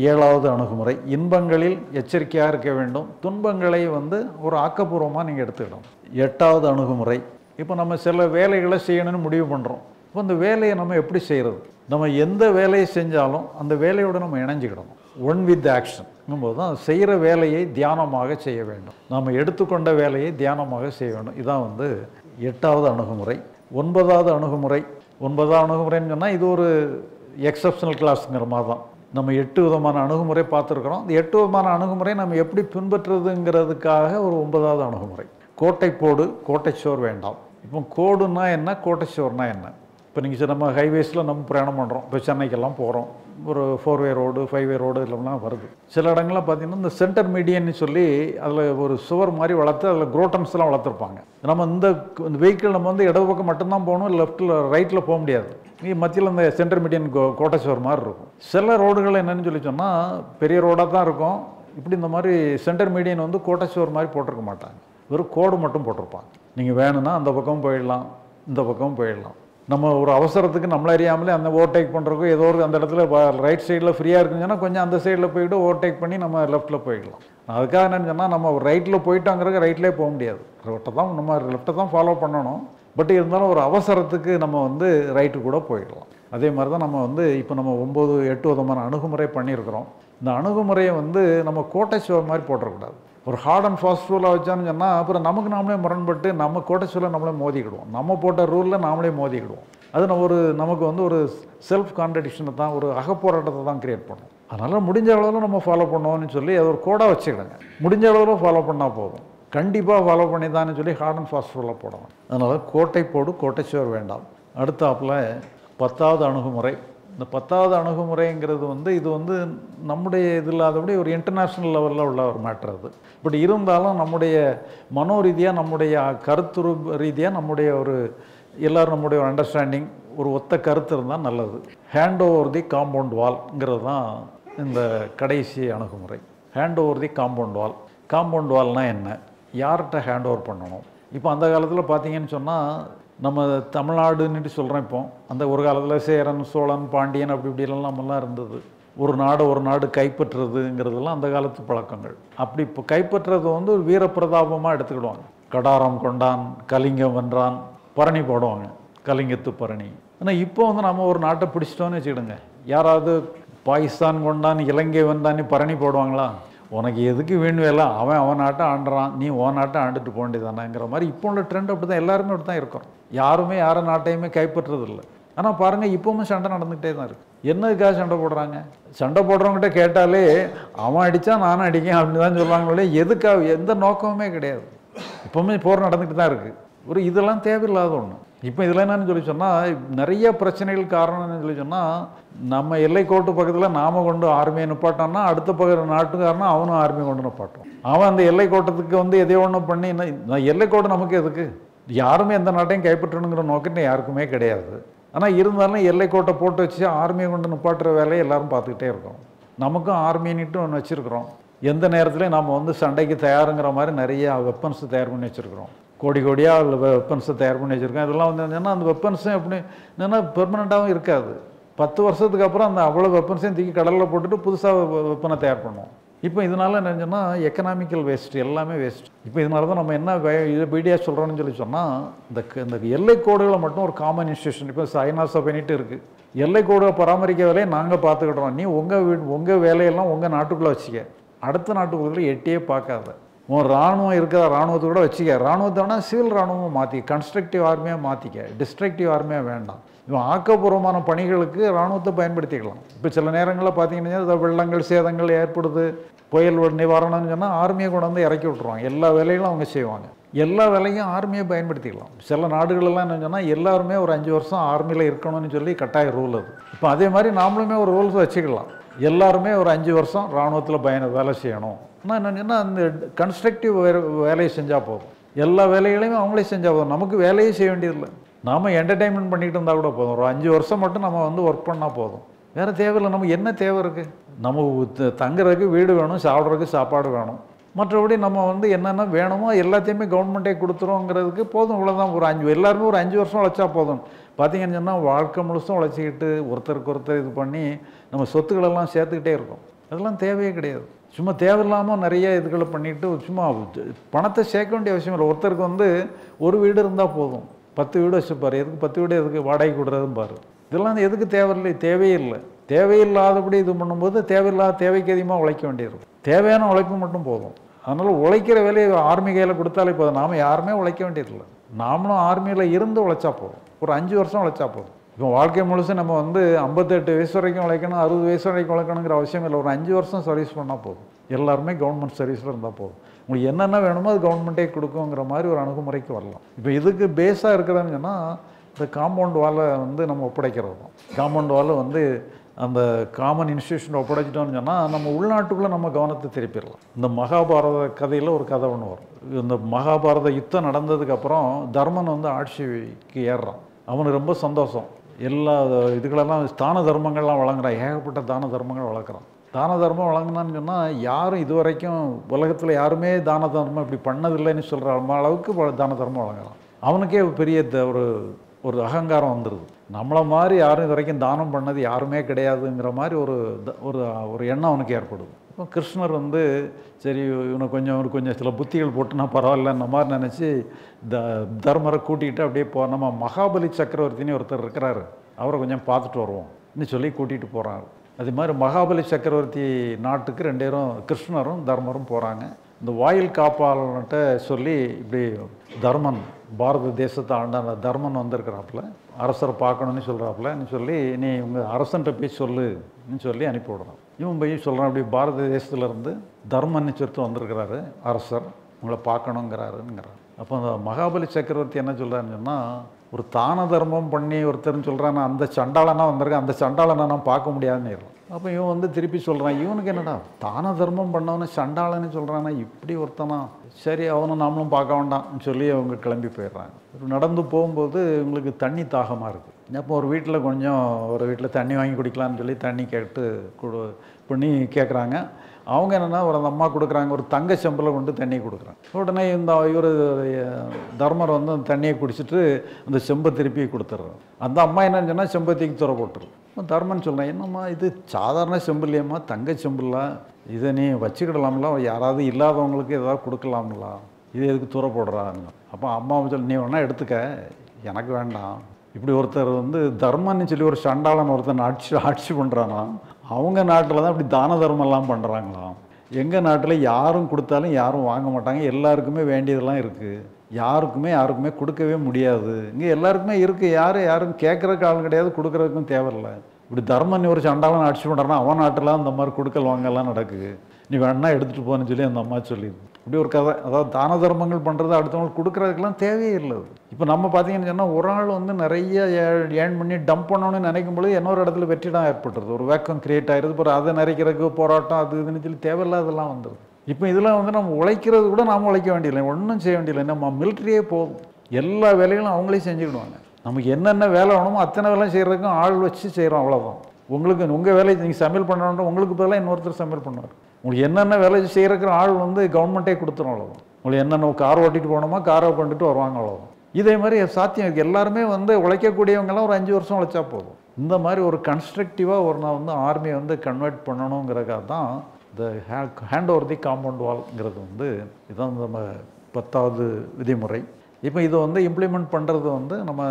7வது அணுகுமுறை. இன்பங்களில் எச்சரிக்கையாக இருக்க வேண்டும், துன்பங்களை வந்து ஒரு ஆக்கப்பூர்வமாக நீங்கள் எடுத்துக்கணும். 8வது அணுகுமுறை, இப்போ நம்ம சில வேலைகளை செய்யணும்னு முடிவு பண்ணுறோம். இப்போ அந்த வேலையை நம்ம எப்படி செய்கிறது, நம்ம எந்த வேலையை செஞ்சாலும் அந்த வேலையோடு நம்ம இணைஞ்சிக்கிடணும். ஒன் வித் ஆக்ஷன் போது தான் செய்கிற வேலையை தியானமாக செய்ய வேண்டும், நம்ம எடுத்துக்கொண்ட வேலையை தியானமாக செய்ய வேண்டும். இதான் வந்து 8வது அணுகுமுறை. 9வது அணுகுமுறைன்னு சொன்னால் இது ஒரு எக்ஸப்ஷனல் கிளாஸுங்கிற மாதிரி தான். நம்ம 8 விதமான அணுகுமுறை பார்த்துருக்குறோம். இந்த 8 விதமான அணுகுமுறை நம்ம எப்படி பின்பற்றுறதுங்கிறதுக்காக ஒரு 9வது அணுகுமுறை. கோட்டை போடு, கோட்டைச்சோர் வேண்டாம். இப்போ கோடுன்னா என்ன, கோட்டைச்சோர்னா என்ன? இப்போ நீங்கள் நம்ம ஹைவேஸில் நம்ம பிரயாணம் பண்ணுறோம், இப்போ சென்னைக்கெல்லாம் போகிறோம், ஒரு 4-வே ரோடு 5-வே ரோடு இதெல்லாம் வருது. சில இடங்கள்லாம் பார்த்திங்கன்னா இந்த சென்டர் மீடியன்னு சொல்லி அதில் ஒரு சுவர் மாதிரி வளர்த்து அதில் குரோட்டன்ஸ்லாம் வளர்த்துருப்பாங்க. நம்ம இந்த வெஹிக்கிள் நம்ம வந்து இடது பக்கம் மட்டும்தான் போகணும், லெஃப்ட்டில் ரைட்டில் போக முடியாது. மத்தியில் இந்த சென்டர் மீடியன் கோட்டை சுவர் மாதிரி இருக்கும். சில ரோடுகள் என்னன்னு சொல்லி சொன்னால் பெரிய ரோடாக தான் இருக்கும், இப்படி இந்த மாதிரி சென்டர் மீடியன் வந்து கோட்டை சுவர் மாதிரி போட்டிருக்க மாட்டாங்க, வெறும் கோடு மட்டும் போட்டிருப்பாங்க. நீங்கள் வேணும்னா அந்த பக்கம் போயிடலாம், இந்த பக்கம் போயிடலாம். நம்ம ஒரு அவசரத்துக்கு நம்மள அறியாமலே அந்த ஓவர்டேக் பண்ணுறதுக்கு ஏதோ ஒரு அந்த இடத்துல ரைட் சைடில் ஃப்ரீயாக இருக்குங்கன்னா கொஞ்சம் அந்த சைடில் போய்ட்டு ஓவர்டேக் பண்ணி நம்ம லெஃப்ட்டில் போயிடலாம். அதுக்காக என்னென்னு சொன்னால் நம்ம ரைட்டில் போயிட்டாங்கிறதுக்கு ரைட்லேயே போக முடியாது, நம்ம லெஃப்ட்டை தான் ஃபாலோ பண்ணணும். பட் இருந்தாலும் ஒரு அவசரத்துக்கு நம்ம வந்து ரைட்டு கூட போயிடலாம். அதே மாதிரி தான் நம்ம வந்து இப்போ நம்ம 9-8 விதமான அணுகுமுறை பண்ணியிருக்கிறோம். இந்த அணுகுமுறையை வந்து நம்ம கோட்டை சுவர் மாதிரி போட்டுறக்கூடாது. ஒரு ஹார்ட் அண்ட் ஃபாஸ்ட் ரூலாக வச்சான்னு சொன்னால் அப்புறம் நமக்கு நாமளே முரண்பட்டு நம்ம கோட்டை சூழலை நம்மளே மோதிக்கிடுவோம், நம்ம போட்ட ரூலில் நாமளே மோதிக்கிடுவோம். அது நமக்கு வந்து ஒரு செல்ஃப் கான்ட்ரடிக்ஷனை தான், ஒரு அகப்போராட்டத்தை தான் கிரியேட் பண்ணும். அதனால் முடிஞ்ச அளவில் நம்ம ஃபாலோ பண்ணுவோம்னு சொல்லி அது ஒரு கோடாக வச்சுக்கிடுங்க. முடிஞ்ச அளவில் ஃபாலோ பண்ணால் போதும். கண்டிப்பாக ஃபாலோ பண்ணி தான்னு சொல்லி ஹார்ட் அண்ட் ஃபாஸ்ட் ரூலாக போடணும். அதனால் கோட்டை போடு கோட்டைச்சுவர் வேண்டாம். அடுத்தாப்பில் 10வது அணுகுமுறை. இந்த 10வது அணுகுமுறைங்கிறது இது நம்முடைய இது இல்லாதபடி ஒரு இன்டர்நேஷ்னல் லெவலில் உள்ள ஒரு மேட்டர் அது. பட் இருந்தாலும் நம்முடைய மனோ ரீதியாக, நம்முடைய கருத்துரு ரீதியாக, நம்முடைய ஒரு எல்லோரும் நம்முடைய ஒரு அண்டர்ஸ்டாண்டிங், ஒரு ஒத்த கருத்து இருந்தால் நல்லது. ஹேண்ட் ஓவர் தி காம்பவுண்ட் வால்ங்கிறது தான் இந்த கடைசி அணுகுமுறை. Hand over the compound wall. Compound வால்னால் என்ன, யார்கிட்ட ஹேண்ட் ஓவர் பண்ணணும்? இப்போ அந்த காலத்தில் பார்த்தீங்கன்னு சொன்னால் நம்ம தமிழ்நாடுன்னுட்டு சொல்கிறோம். இப்போ அந்த ஒரு காலத்தில் சேரன், சோழன், பாண்டியன் அப்படி இப்படிலாம் நம்மலாம் இருந்தது. ஒரு நாடு கைப்பற்றுறதுங்கிறதுலாம் அந்த காலத்து பழக்கங்கள். அப்படி இப்போ கைப்பற்றுறது ஒரு வீரப்பிரதாபமாக எடுத்துக்கிடுவாங்க. கடாரம் கொண்டான், கலிங்கம் வென்றான், பரணி போடுவாங்க, கலிங்கத்து பரணி. ஆனால் இப்போ நம்ம ஒரு நாட்டை பிடிச்சிட்டோன்னு வச்சுக்கிடுங்க, யாராவது பாகிஸ்தான் கொண்டான், இலங்கை வென்றான்னு பரணி போடுவாங்களா? உனக்கு எதுக்கு வீண் வேலை, அவன் நாட்டை ஆண்டுறான், நீ உன் நாட்டை ஆண்டுட்டு போக வேண்டியதானேங்கிற மாதிரி இப்போ உள்ள ட்ரெண்ட் அப்படி தான். எல்லாருமே அப்படி தான் இருக்கிறோம். யாருமே யாரை நாட்டையுமே கைப்பற்றுறதில்லை. ஆனால் பாருங்கள், இப்போவும் சண்டை நடந்துகிட்டே தான் இருக்குது. என்னதுக்காக சண்டை போடுறாங்க? சண்டை போடுறவங்ககிட்ட கேட்டாலே அவன் அடித்தா நானும் அடிக்கேன் அப்படின்னு தான் சொல்லுவாங்களே. எதுக்காக, எந்த நோக்கமுமே கிடையாது. இப்போவுமே போர் நடந்துக்கிட்டு தான் இருக்குது. இதெல்லாம் தேவையில்லாத ஒன்று. இப்போ இதில் என்னன்னு சொல்லி சொன்னால், நிறைய பிரச்சனைகள் காரணம்னு சொல்லி சொன்னால், நம்ம எல்லைக்கோட்டு பக்கத்தில் நாம் கொண்டு ஆர்மியை நிப்பாட்டோம்னா அடுத்த பக்கம் நாட்டுக்காரனா அவனும் ஆர்மியை கொண்டு நிப்பாட்டோம். அவன் அந்த எல்லைக்கோட்டத்துக்கு எதையோ ஒன்று பண்ணி, எல்லைக்கோட்டை நமக்கு எதுக்கு? யாருமே எந்த நாட்டையும் கைப்பற்றணுங்கிற நோக்கிட்ட யாருக்குமே கிடையாது. ஆனால் இருந்தாலும் எல்லைக்கோட்டை போட்டு வச்சு ஆர்மியை கொண்டு நிப்பாட்டுற வேலையை எல்லோரும் பார்த்துக்கிட்டே இருக்கோம். நமக்கும் ஆர்மின்னுட்டு ஒன்று வச்சுருக்குறோம். எந்த நேரத்துலையும் நம்ம சண்டைக்கு தயாருங்கிற மாதிரி நிறைய வெப்பன்ஸ் தயார் பண்ணி வச்சுருக்குறோம். கோடி கோடியாக வெப்பன்ஸை தயார் பண்ணி வச்சுருக்கோம். இதெல்லாம் என்னென்னா அந்த வெப்பன்ஸும் எப்படி என்னென்னா பெர்மனெண்ட்டாகவும் இருக்காது. 10 வருஷத்துக்கு அப்புறம் அந்த அவ்வளோ வெப்பன்ஸையும் தூக்கி கடலில் போட்டுட்டு புதுசாக வெப்பனை தயார் பண்ணுவோம். இப்போ இதனால் என்ன சொன்னால் எக்கனாமிக்கல் வேஸ்ட், எல்லாமே வேஸ்ட். இப்போ இதனால தான் நம்ம என்ன இதை பீடியாக சொல்கிறோன்னு சொல்லி சொன்னால், இந்த எல்லைக்கோடுகளை மட்டும் ஒரு காமன் இன்ஸ்டியூஷன், இப்போ ஐநா சபைனிட்டு இருக்குது. எல்லைக்கோடுகளை பராமரிக்க வேலையை நாங்கள் பார்த்துக்கிட்டோம். நீ உங்கள் வேலையெல்லாம் உங்கள் நாட்டுக்குள்ளே வச்சுக்க, அடுத்த நாட்டுக்குள்ளே எட்டியே பார்க்காத. உன் இராணுவம் இருக்கிற இராணுவத்தை கூட வச்சுக்க. இராணுவத்தை வேணால் சிவில் இராணுவமாக மாற்றிக்க, கன்ஸ்ட்ரக்டிவ் ஆர்மியாக மாற்றிக்க, டிஸ்ட்ரக்டிவ் ஆர்மியாக வேண்டாம். இவன் ஆக்கப்பூர்வமான பணிகளுக்கு இராணுவத்தை பயன்படுத்திக்கலாம். இப்போ சில நேரங்களில் பார்த்தீங்கன்னா வெள்ளங்கள், சேதங்கள் ஏற்படுது, புயல் நிவாரணம்னு சொன்னால் ஆர்மியை கொண்டு இறக்கி விட்ருவாங்க. எல்லா வேலைகளும் அவங்க செய்வாங்க. எல்லா வேலையும் ஆர்மியை பயன்படுத்திக்கலாம். சில நாடுகளெல்லாம் என்ன சொன்னால் எல்லாருமே ஒரு 5 வருஷம் ஆர்மியில் இருக்கணும்னு சொல்லி கட்டாய ரூல் அது. இப்போ அதே மாதிரி நாமளுமே ஒரு ரூல்ஸ் வச்சுக்கலாம். எல்லாருமே ஒரு 5 வருஷம் இராணுவத்தில் வேலை செய்யணும். ஆனால் என்னென்னா அந்த கன்ஸ்ட்ரக்டிவ் வேலையை செஞ்சால் போதும். எல்லா வேலைகளையும் அவங்களே செஞ்சால் போதும். நமக்கு வேலையே செய்ய வேண்டியதில்லை. நாம் என்டர்டெயின்மெண்ட் பண்ணிகிட்டு இருந்தால் கூட போதும். ஒரு 5 வருஷம் மட்டும் நம்ம ஒர்க் பண்ணால் போதும். வேறு தேவையில்லை. நமக்கு என்ன தேவை இருக்குது? நம்ம தங்குறதுக்கு வீடு வேணும், சாப்பிட்றதுக்கு சாப்பாடு வேணும். மற்றபடி நம்ம என்னென்ன வேணுமோ எல்லாத்தையுமே கவர்மெண்ட்டே கொடுத்துருவோங்கிறதுக்கு போதும். இவ்வளோதான். எல்லாருமே ஒரு 5 வருஷம் உழைச்சா போதும். பார்த்தீங்கன்னு சொன்னால் வாழ்க்கை முழுசும் உழைச்சிக்கிட்டு ஒருத்தருக்கு ஒருத்தர் இது பண்ணி நம்ம சொத்துக்களெல்லாம் சேர்த்துக்கிட்டே இருக்கோம். அதெல்லாம் தேவையே கிடையாது. சும்மா தேவையில்லாமல் நிறைய இதுகளை பண்ணிவிட்டு சும்மா பணத்தை சேர்க்க வேண்டிய அவசியம் இல்லை. ஒருத்தருக்கு ஒரு வீடு இருந்தால் போதும், 10 வீடு வச்சுப்பார். எதுக்கு 10 வீடு எதுக்கு வாடகை கொடுறதும் பாரு. இதெல்லாம் எதுக்கு தேவையில்லை? தேவையே இல்லை. தேவையில்லாதபடி இது பண்ணும்போது தேவைக்கு அதிகமாக உழைக்க வேண்டியது. தேவையான உழைப்பு மட்டும் போதும். அதனால் உழைக்கிற வேலையை ஆர்மி கையில் கொடுத்தாலே போதும். நாம் யாருமே உழைக்க வேண்டியதில்லை. நாமளும் ஆர்மியில் இருந்து உழைச்சா போதும். ஒரு 5 வருஷம் உழைச்சா போதும். இப்போ வாழ்க்கை முழுசு நம்ம 58 வயசு வரைக்கும் உழைக்கணும், 60 வயசு வரைக்கும் உழைக்கணுங்கிற அவசியம் இல்லை. ஒரு 5 வருஷம் சர்வீஸ் பண்ணால் போதும். எல்லாருமே கவர்மெண்ட் சர்வீஸில் இருந்தால் போதும். உங்களுக்கு என்னென்ன வேணுமோ அது கவர்மெண்ட்டே கொடுக்குங்கிற மாதிரி ஒரு அணுகுமுறைக்கு வரலாம். இப்போ இதுக்கு பேஸாக இருக்கிறதுன்னு சொன்னால் இந்த காம்பவுண்ட் வாலை நம்ம ஒப்படைக்கிறது தான். காம்பவுண்ட் வாலை அந்த காமன் இன்ஸ்டியூஷன் ஒப்படைச்சிட்டோம்னு சொன்னால் நம்ம உள்நாட்டுக்குள்ளே நம்ம கவனத்தை திருப்பிடலாம். இந்த மகாபாரத கதையில் ஒரு கதை ஒன்று வரும். இந்த மகாபாரத யுத்தம் நடந்ததுக்கப்புறம் தர்மன் ஆட்சிக்கு ஏறுறான். அவனுக்கு ரொம்ப சந்தோஷம். எல்லா இதுகளெல்லாம் தான தர்மங்கள்லாம் வழங்குறான். ஏகப்பட்ட தான தர்மங்கள் வளர்க்குறான். தான தர்மம் வழங்கினான்னு சொன்னால் யாரும் இது வரைக்கும் உலகத்தில் யாருமே தான தர்மம் இப்படி பண்ணதில்லைன்னு சொல்கிற அளவுக்கு தான தர்மம் வழங்குறான். அவனுக்கே பெரிய ஒரு அகங்காரம் வந்துடுது. நம்மளை மாதிரி யாரும் இது வரைக்கும் தானம் பண்ணது யாருமே கிடையாதுங்கிற மாதிரி ஒரு எண்ணம் அவனுக்கு ஏற்படுது. இப்போ கிருஷ்ணர் சரி இவனுக்கு கொஞ்சம் சில புத்திகள் போட்டுனா பரவாயில்லன்ற மாதிரி நினச்சி தர்மரை கூட்டிகிட்டு அப்படியே நம்ம மகாபலி சக்கரவர்த்தின்னு ஒருத்தர் இருக்கிறாரு, அவரை கொஞ்சம் பார்த்துட்டு வருவோம்னு சொல்லி கூட்டிகிட்டு போகிறாரு. அது மாதிரி மகாபலி சக்கரவர்த்தி நாட்டுக்கு 2 பேரும் கிருஷ்ணரும் தர்மரும் போகிறாங்க. இந்த வாயில் காப்பாளன்கிட்ட சொல்லி இப்படி தர்மன் பாரத தேசத்தை ஆண்டான தர்மன் வந்திருக்கிறாப்புல, அரசரை பார்க்கணுன்னு சொல்கிறாப்புலன்னு சொல்லி நீ உங்கள் அரசன்ட்ட போய் சொல்லுன்னு சொல்லி அனுப்பி விடுறான். இவன் போய் சொல்கிறான், அப்படி பாரத தேசத்துலேருந்து தர்மன்னு சொல்லிட்டு வந்திருக்கிறாரு அரசர், உங்களை பார்க்கணுங்கிறாருங்கிறார். அப்போ அந்த மகாபலி சக்கரவர்த்தி என்ன சொல்கிறாருன்னு சொன்னால், ஒரு தான தர்மம் பண்ணி ஒருத்தர்னு சொல்கிறான், அந்த சண்டாளனா வந்திருக்கேன், அந்த சண்டாளனை நான் பார்க்க முடியாதுன்னு. அப்போ இவன் வந்து திருப்பி சொல்கிறான், இவனுக்கு என்னடா தான தர்மம் பண்ணவனு சண்டாளன்னு சொல்கிறானா, இப்படி ஒருத்தனா, சரி அவனை நாமளும் பார்க்க வேண்டாம்னு சொல்லி அவங்க கிளம்பி போயிடுறாங்க. நடந்து போகும்போது இவங்களுக்கு தண்ணி தாகமாக இருக்குது. அப்போ ஒரு வீட்டில் தண்ணி வாங்கி குடிக்கலான்னு சொல்லி தண்ணி கேட்டு பண்ணி கேட்குறாங்க. அவங்க என்னென்னா ஒரு அந்த அம்மா கொடுக்குறாங்க, ஒரு தங்க செம்பில் கொண்டு தண்ணி கொடுக்குறாங்க. உடனே இவர் தர்மர் வந்து அந்த தண்ணியை குடிச்சிட்டு அந்த செம்பை திருப்பி கொடுத்துட்றாங்க. அந்த அம்மா என்னன்னு சொன்னால் செம்பத்திக்கு துறை போட்டுரும். தர்மன் சொல்கிறேன், என்னம்மா இது சாதாரண செம்பு இல்லையம்மா, தங்க செம்பில்ல, இதை நீ வச்சுக்கிடலாம்ல, யாராவது இல்லாதவங்களுக்கு ஏதாவது கொடுக்கலாம்ல, இது எதுக்கு துறை போடுறாங்க. அப்போ அம்மா சொல்லி, நீ வேணா எடுத்துக்க, எனக்கு வேண்டாம். இப்படி ஒருத்தர் வந்து தர்மன்னு சொல்லி ஒரு சண்டாளன் ஒருத்தன் ஆட்சி பண்ணுறானா, அவங்க நாட்டில் தான் இப்படி தான தர்மம்லாம் பண்ணுறாங்களாம். எங்கள் நாட்டில் யாரும் கொடுத்தாலும் யாரும் வாங்க மாட்டாங்க, எல்லாருக்குமே வேண்டியதெல்லாம் இருக்குது, யாருக்குமே கொடுக்கவே முடியாது. இங்கே எல்லாருக்குமே இருக்குது, யாரும் கேட்குறக்கு ஆள் கிடையாது, கொடுக்குறதுக்கும் தேவையில்லை. இப்படி தர்மன் ஒரு சண்டாளன் ஆட்சி பண்ணுறான்னா அவன் நாட்டில் அந்த மாதிரி கொடுக்கல் வாங்கலாம் நடக்குது, நீ வேணா எடுத்துகிட்டு போன்னு சொல்லி அந்த அம்மா சொல்லிடுது. இப்படி ஒரு கதை. அதாவது தான தர்மங்கள் பண்ணுறது அடுத்தவங்களுக்கு கொடுக்குறதுக்கெல்லாம் தேவையே இல்லை. இப்போ நம்ம பார்த்தீங்கன்னு சொன்னால் ஒரு ஆள் வந்து நிறைய ஏர்ன் பண்ணி டம்ப் பண்ணணும்னு நினைக்கும் பொழுது இன்னொரு இடத்துல வெற்றிடம் ஏற்பட்டுருது, ஒரு வேக்கம் கிரியேட் ஆகிடுது. அப்புறம் அதை நிறைக்கிறதுக்கு போராட்டம் அது இதுன்னு சொல்லி தேவையில்லாதெல்லாம் வந்துடுது. இப்போ இதெல்லாம் வந்து நம்ம உழைக்கிறது கூட நாம் உழைக்க வேண்டியதில்லை, ஒன்றும் செய்ய வேண்டியதில்லை. நம்ம மிலிட்ரியே போதும், எல்லா வேலைகளும் அவங்களே செஞ்சுக்கிடுவாங்க. நமக்கு என்னென்ன வேலை வேணுமோ அத்தனை வேலை செய்கிறதுக்கும் ஆள் வச்சு செய்கிறோம், அவ்வளோதான். உங்களுக்கு உங்கள் வேலையை நீங்கள் சமையல் பண்ணணும், உங்களுக்கு பதிலாக இன்னொருத்தர் சமையல் பண்ணுவார். உங்களுக்கு என்னென்ன வேலை செய்கிறக்கிற ஆள் வந்து கவர்மெண்ட்டே கொடுத்துரும், அவ்வளோதான். உங்களுக்கு என்னென்ன கார் ஓட்டிகிட்டு போகணுமோ காரை கொண்டுட்டு வருவாங்க, அவ்வளோதான். இதே மாதிரி சாத்தியம் இருக்குது. எல்லாருமே வந்து உழைக்கக்கூடியவங்கெல்லாம் ஒரு 5 வருஷம் உழைச்சா போதும். இந்த மாதிரி ஒரு கன்ஸ்ட்ரக்டிவாக நான் வந்து ஆர்மியை வந்து கன்வெர்ட் பண்ணணுங்கிறதுக்காக தான் இந்த ஹேண்ட் ஓவர் தி காம்பவுண்ட் வால்ங்கிறது வந்து இதுதான் நம்ம 10வது விதிமுறை. இப்போ இதை வந்து இம்ப்ளிமெண்ட் பண்ணுறது வந்து நம்ம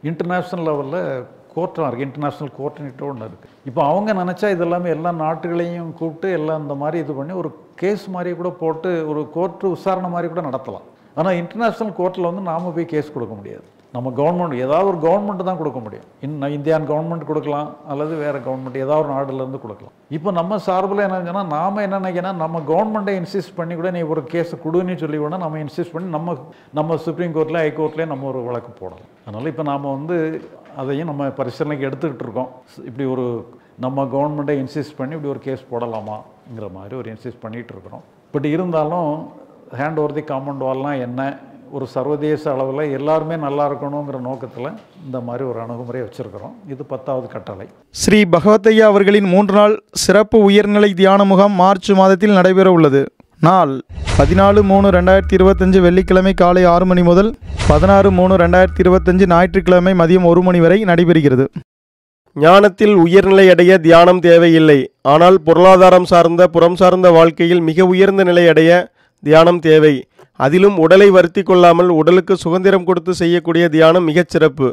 இன்டர்நேஷ்னல் லெவலில் கோர்ட்லாம் இருக்குது, இன்டர்நேஷ்னல் கோர்ட்டுன்ட்டு ஒன்று இருக்குது. இப்போ அவங்க நினச்சா இதெல்லாமே எல்லா நாட்டுகளையும் கூப்பிட்டு எல்லாம் இந்த மாதிரி இது பண்ணி ஒரு கேஸ் மாதிரி கூட போட்டு ஒரு கோர்ட்டு விசாரணை மாதிரி கூட நடத்தலாம். ஆனால் இன்டர்நேஷ்னல் கோர்ட்டில் வந்து நாம் போய் கேஸ் கொடுக்க முடியாது. நம்ம கவர்மெண்ட் ஏதாவது ஒரு கவர்மெண்ட் தான் கொடுக்க முடியும். இந்தியான் கவர்மெண்ட் கொடுக்கலாம், அல்லது வேறு கவர்மெண்ட் ஏதாவது ஒரு நாடுலேருந்து கொடுக்கலாம். இப்போ நம்ம சார்பில் என்ன சொன்னால் நாம் என்ன நினைக்கிறோன்னா, நம்ம கவர்மெண்ட்டை இன்சிஸ்ட் பண்ணி கூட நீ ஒரு கேஸை கொடுன்னு சொல்லி கூட நம்ம இன்சிஸ்ட் பண்ணி நம்ம சுப்ரீம் கோர்ட்டில் ஹைகோர்ட்லேயே நம்ம ஒரு வழக்கு போடலாம். அதனால் இப்போ நாம் வந்து அதையும் நம்ம பரிசீலனைக்கு எடுத்துக்கிட்டு இருக்கோம். இப்படி ஒரு நம்ம கவர்மெண்ட்டை இன்சிஸ்ட் பண்ணி இப்படி ஒரு கேஸ் போடலாமாங்கிற மாதிரி ஒரு இன்சிஸ்ட் பண்ணிகிட்டு இருக்கிறோம். பட் இருந்தாலும் ஹேண்ட் ஓவர் தி காம்பவுண்ட் வால்னால் என்ன, ஒரு சர்வதேச அளவில் எல்லாருமே நல்லா இருக்கணுங்கிற நோக்கத்தில் இந்த மாதிரி ஒரு அணுகுமுறையை வச்சுருக்கிறோம். இது 10வது கட்டளை. ஸ்ரீ பகவத்தையா அவர்களின் 3 நாள் சிறப்பு உயர்நிலை தியான முகாம் மார்ச் மாதத்தில் நடைபெற உள்ளது. நாள் 14/3/2025 வெள்ளிக்கிழமை காலை 6 மணி முதல் 16/3/2025 ஞாயிற்றுக்கிழமை மதியம் 1 மணி வரை நடைபெறுகிறது. ஞானத்தில் உயர்நிலை அடைய தியானம் தேவையில்லை, ஆனால் பொருளாதாரம் சார்ந்த புறம் சார்ந்த வாழ்க்கையில் மிக உயர்ந்த நிலை அடைய தியானம் தேவை. அதிலும் உடலை வருத்தி கொள்ளாமல் உடலுக்கு சுதந்திரம் கொடுத்து செய்யக்கூடிய தியானம் மிகச் சிறப்பு.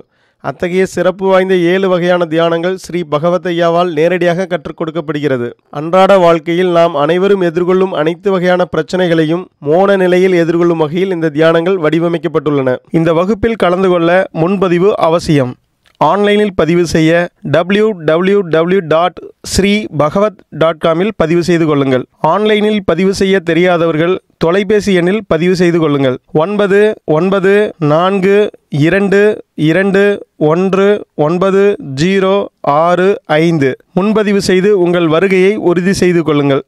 அத்தகைய சிறப்பு வாய்ந்த 7 வகையான தியானங்கள் ஸ்ரீ பகவத்தையாவால் நேரடியாக கற்றுக் கொடுக்கப்படுகிறது. அன்றாட வாழ்க்கையில் நாம் அனைவரும் எதிர்கொள்ளும் அனைத்து வகையான பிரச்சனைகளையும் மோன நிலையில் எதிர்கொள்ளும் வகையில் இந்த தியானங்கள் வடிவமைக்கப்பட்டுள்ளன. இந்த வகுப்பில் கலந்து கொள்ள முன்பதிவு அவசியம். ஆன்லைனில் பதிவு செய்ய www.sribhagavat.com பதிவு செய்து கொள்ளுங்கள். ஆன்லைனில் பதிவு செய்ய தெரியாதவர்கள் தொலைபேசி எண்ணில் பதிவு செய்து கொள்ளுங்கள். 9992219065 முன்பதிவு செய்து உங்கள் வருகையை உறுதி செய்து கொள்ளுங்கள்.